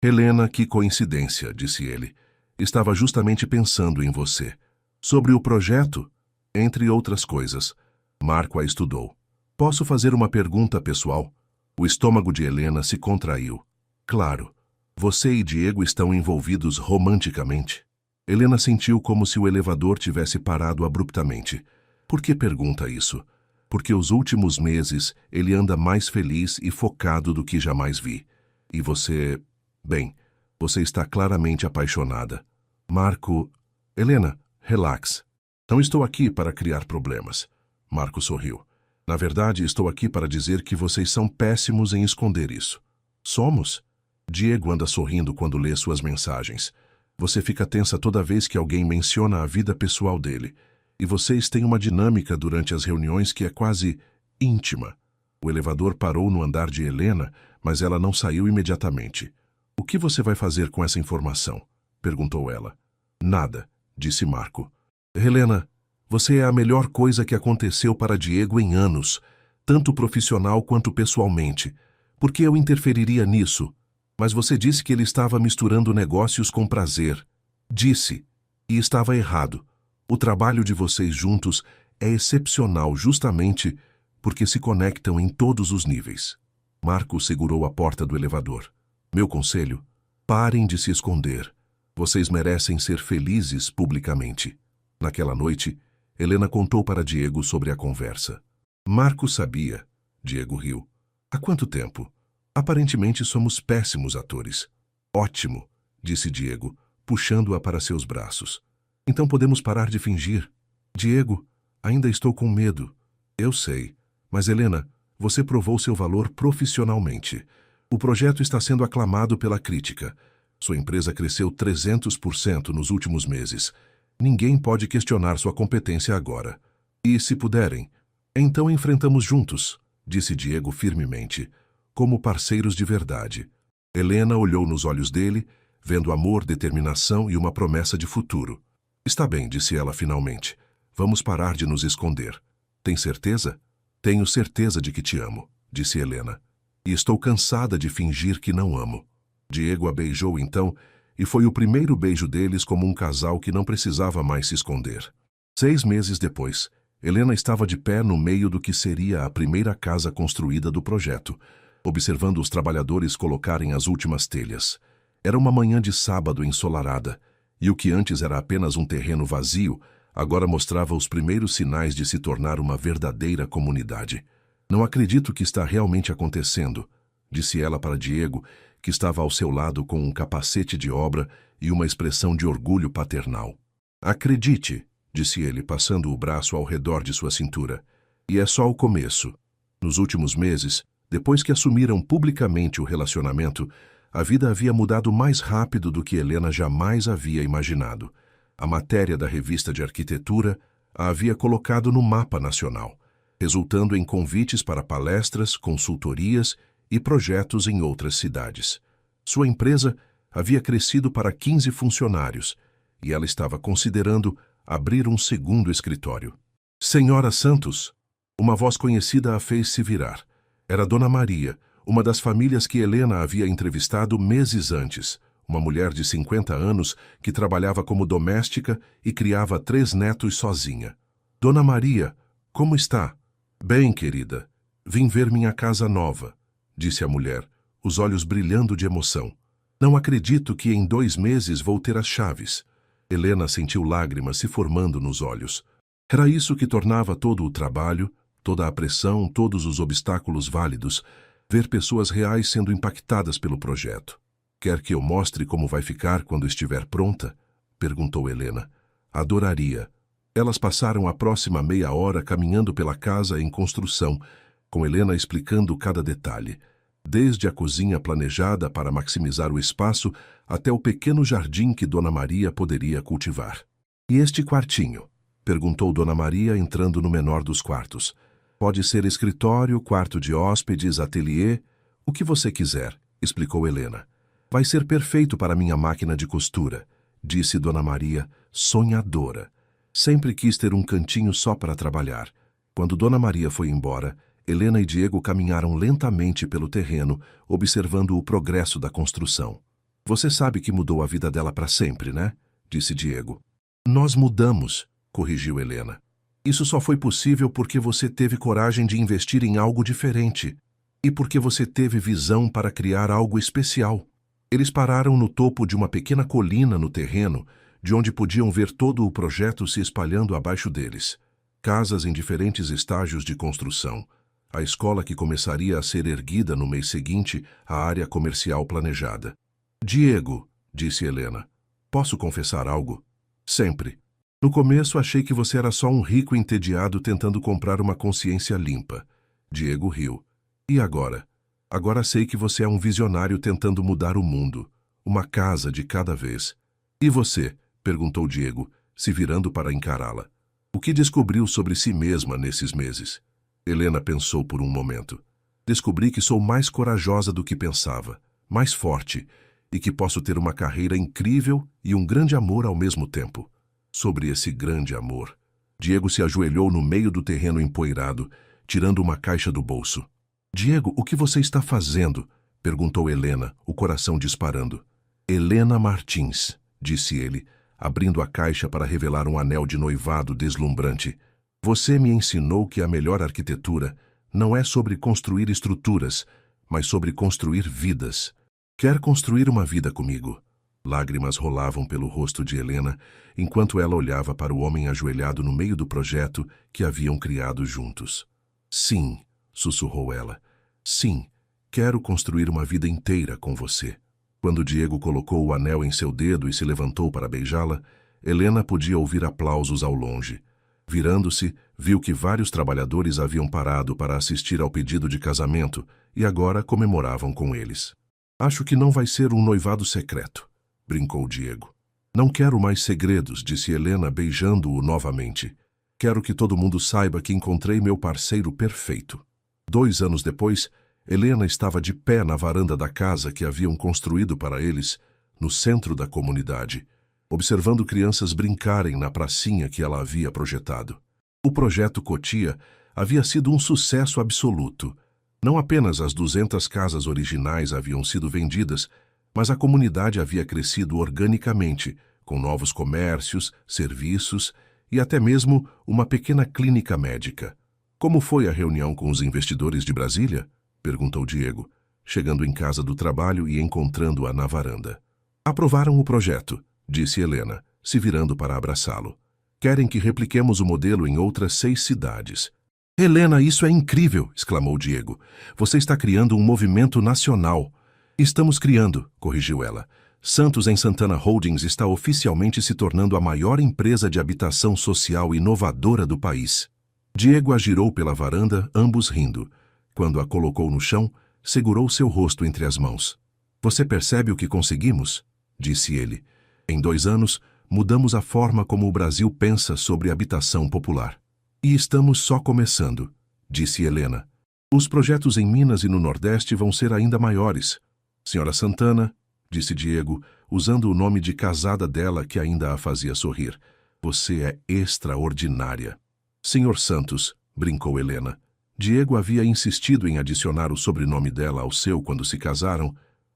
Helena, que coincidência, disse ele. Estava justamente pensando em você. Sobre o projeto, entre outras coisas. Marco a estudou. Posso fazer uma pergunta pessoal? O estômago de Helena se contraiu. Claro. Você e Diego estão envolvidos romanticamente? Helena sentiu como se o elevador tivesse parado abruptamente. Por que pergunta isso? Porque os últimos meses ele anda mais feliz e focado do que jamais vi. E você... Bem, você está claramente apaixonada. Marco... Helena, relaxe. Não estou aqui para criar problemas. Marco sorriu. Na verdade, estou aqui para dizer que vocês são péssimos em esconder isso. Somos? Diego anda sorrindo quando lê suas mensagens. Você fica tensa toda vez que alguém menciona a vida pessoal dele. E vocês têm uma dinâmica durante as reuniões que é quase íntima. O elevador parou no andar de Helena, mas ela não saiu imediatamente. O que você vai fazer com essa informação? Perguntou ela. Nada, disse Marco. Helena, você é a melhor coisa que aconteceu para Diego em anos, tanto profissional quanto pessoalmente. Por que eu interferiria nisso? Mas você disse que ele estava misturando negócios com prazer. Disse. E estava errado. O trabalho de vocês juntos é excepcional justamente porque se conectam em todos os níveis. Marco segurou a porta do elevador. Meu conselho? Parem de se esconder. Vocês merecem ser felizes publicamente. Naquela noite, Helena contou para Diego sobre a conversa. Marco sabia. Diego riu. Há quanto tempo? Aparentemente somos péssimos atores. Ótimo, disse Diego, puxando-a para seus braços. Então podemos parar de fingir. Diego, ainda estou com medo. Eu sei. Mas Helena, você provou seu valor profissionalmente. O projeto está sendo aclamado pela crítica. Sua empresa cresceu 300% nos últimos meses. Ninguém pode questionar sua competência agora. E, se puderem, então enfrentamos juntos, disse Diego firmemente, como parceiros de verdade. Helena olhou nos olhos dele, vendo amor, determinação e uma promessa de futuro. Está bem, disse ela finalmente. Vamos parar de nos esconder. Tem certeza? Tenho certeza de que te amo, disse Helena. E estou cansada de fingir que não amo. Diego a beijou então, e foi o primeiro beijo deles como um casal que não precisava mais se esconder. 6 meses depois, Helena estava de pé no meio do que seria a primeira casa construída do projeto, observando os trabalhadores colocarem as últimas telhas. Era uma manhã de sábado ensolarada, e o que antes era apenas um terreno vazio, agora mostrava os primeiros sinais de se tornar uma verdadeira comunidade. Não acredito que está realmente acontecendo, disse ela para Diego, que estava ao seu lado com um capacete de obra e uma expressão de orgulho paternal. Acredite, disse ele, passando o braço ao redor de sua cintura. E é só o começo. Nos últimos meses, depois que assumiram publicamente o relacionamento, a vida havia mudado mais rápido do que Helena jamais havia imaginado. A matéria da revista de arquitetura a havia colocado no mapa nacional, resultando em convites para palestras, consultorias e projetos em outras cidades. Sua empresa havia crescido para 15 funcionários e ela estava considerando abrir um segundo escritório. Senhora Santos, uma voz conhecida a fez se virar. Era Dona Maria, uma das famílias que Helena havia entrevistado meses antes, uma mulher de 50 anos que trabalhava como doméstica e criava 3 netos sozinha. Dona Maria, como está? Bem, querida, vim ver minha casa nova, disse a mulher, os olhos brilhando de emoção. Não acredito que em 2 meses vou ter as chaves. Helena sentiu lágrimas se formando nos olhos. Era isso que tornava todo o trabalho, toda a pressão, todos os obstáculos válidos, ver pessoas reais sendo impactadas pelo projeto. Quer que eu mostre como vai ficar quando estiver pronta? Perguntou Helena. Adoraria. Elas passaram a próxima meia hora caminhando pela casa em construção, com Helena explicando cada detalhe, desde a cozinha planejada para maximizar o espaço até o pequeno jardim que Dona Maria poderia cultivar. E este quartinho? Perguntou Dona Maria entrando no menor dos quartos. Pode ser escritório, quarto de hóspedes, ateliê, o que você quiser, explicou Helena. Vai ser perfeito para minha máquina de costura, disse Dona Maria, sonhadora. Sempre quis ter um cantinho só para trabalhar. Quando Dona Maria foi embora, Helena e Diego caminharam lentamente pelo terreno, observando o progresso da construção. Você sabe que mudou a vida dela para sempre, né? Disse Diego. Nós mudamos, corrigiu Helena. Isso só foi possível porque você teve coragem de investir em algo diferente e porque você teve visão para criar algo especial. Eles pararam no topo de uma pequena colina no terreno, de onde podiam ver todo o projeto se espalhando abaixo deles. Casas em diferentes estágios de construção. A escola que começaria a ser erguida no mês seguinte, a área comercial planejada. Diego, disse Helena, posso confessar algo? Sempre. No começo achei que você era só um rico entediado tentando comprar uma consciência limpa. Diego riu. E agora? Agora sei que você é um visionário tentando mudar o mundo. Uma casa de cada vez. E você? Perguntou Diego, se virando para encará-la. O que descobriu sobre si mesma nesses meses? Helena pensou por um momento. Descobri que sou mais corajosa do que pensava, mais forte, e que posso ter uma carreira incrível e um grande amor ao mesmo tempo. Sobre esse grande amor, Diego se ajoelhou no meio do terreno empoeirado, tirando uma caixa do bolso. Diego, o que você está fazendo? Perguntou Helena, o coração disparando. Helena Martins, disse ele, abrindo a caixa para revelar um anel de noivado deslumbrante. Você me ensinou que a melhor arquitetura não é sobre construir estruturas, mas sobre construir vidas. Quer construir uma vida comigo? Lágrimas rolavam pelo rosto de Helena, enquanto ela olhava para o homem ajoelhado no meio do projeto que haviam criado juntos. Sim, sussurrou ela. Sim, quero construir uma vida inteira com você. Quando Diego colocou o anel em seu dedo e se levantou para beijá-la, Helena podia ouvir aplausos ao longe. Virando-se, viu que vários trabalhadores haviam parado para assistir ao pedido de casamento e agora comemoravam com eles. Acho que não vai ser um noivado secreto, brincou Diego. Não quero mais segredos, disse Helena beijando-o novamente. Quero que todo mundo saiba que encontrei meu parceiro perfeito. 2 anos depois, Helena estava de pé na varanda da casa que haviam construído para eles, no centro da comunidade, observando crianças brincarem na pracinha que ela havia projetado. O projeto Cotia havia sido um sucesso absoluto. Não apenas as 200 casas originais haviam sido vendidas, Mas a comunidade havia crescido organicamente, com novos comércios, serviços e até mesmo uma pequena clínica médica. Como foi a reunião com os investidores de Brasília? Perguntou Diego, chegando em casa do trabalho e encontrando-a na varanda. Aprovaram o projeto, disse Helena, se virando para abraçá-lo. Querem que repliquemos o modelo em outras 6 cidades. Helena, isso é incrível, exclamou Diego. Você está criando um movimento nacional. Estamos criando, corrigiu ela. Santos em Santana Holdings está oficialmente se tornando a maior empresa de habitação social inovadora do país. Diego a girou pela varanda, ambos rindo. Quando a colocou no chão, segurou seu rosto entre as mãos. Você percebe o que conseguimos? Disse ele. Em 2 anos, mudamos a forma como o Brasil pensa sobre habitação popular. E estamos só começando, disse Helena. Os projetos em Minas e no Nordeste vão ser ainda maiores. Senhora Santana, disse Diego, usando o nome de casada dela que ainda a fazia sorrir. Você é extraordinária. Senhor Santos, brincou Helena. Diego havia insistido em adicionar o sobrenome dela ao seu quando se casaram.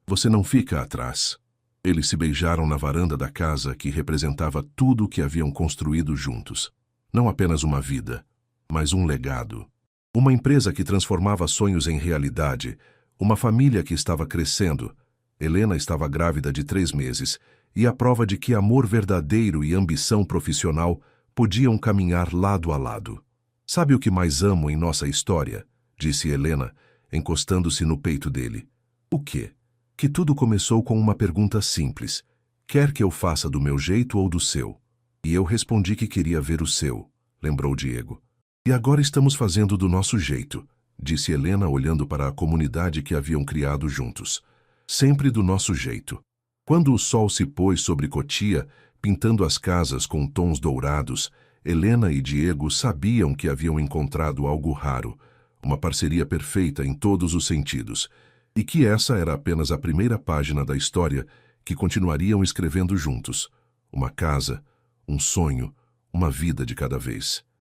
Você não fica atrás. Eles se beijaram na varanda da casa que representava tudo o que haviam construído juntos. Não apenas uma vida, mas um legado. Uma empresa que transformava sonhos em realidade, uma família que estava crescendo. Helena estava grávida de 3 meses, e a prova de que amor verdadeiro e ambição profissional podiam caminhar lado a lado. Sabe o que mais amo em nossa história? Disse Helena, encostando-se no peito dele. O quê? Que tudo começou com uma pergunta simples. Quer que eu faça do meu jeito ou do seu? E eu respondi que queria ver o seu, lembrou Diego. E agora estamos fazendo do nosso jeito, disse Helena olhando para a comunidade que haviam criado juntos. Sempre do nosso jeito. Quando o sol se pôs sobre Cotia, pintando as casas com tons dourados, Helena e Diego sabiam que haviam encontrado algo raro, uma parceria perfeita em todos os sentidos, e que essa era apenas a primeira página da história que continuariam escrevendo juntos. Uma casa, um sonho, uma vida de cada vez.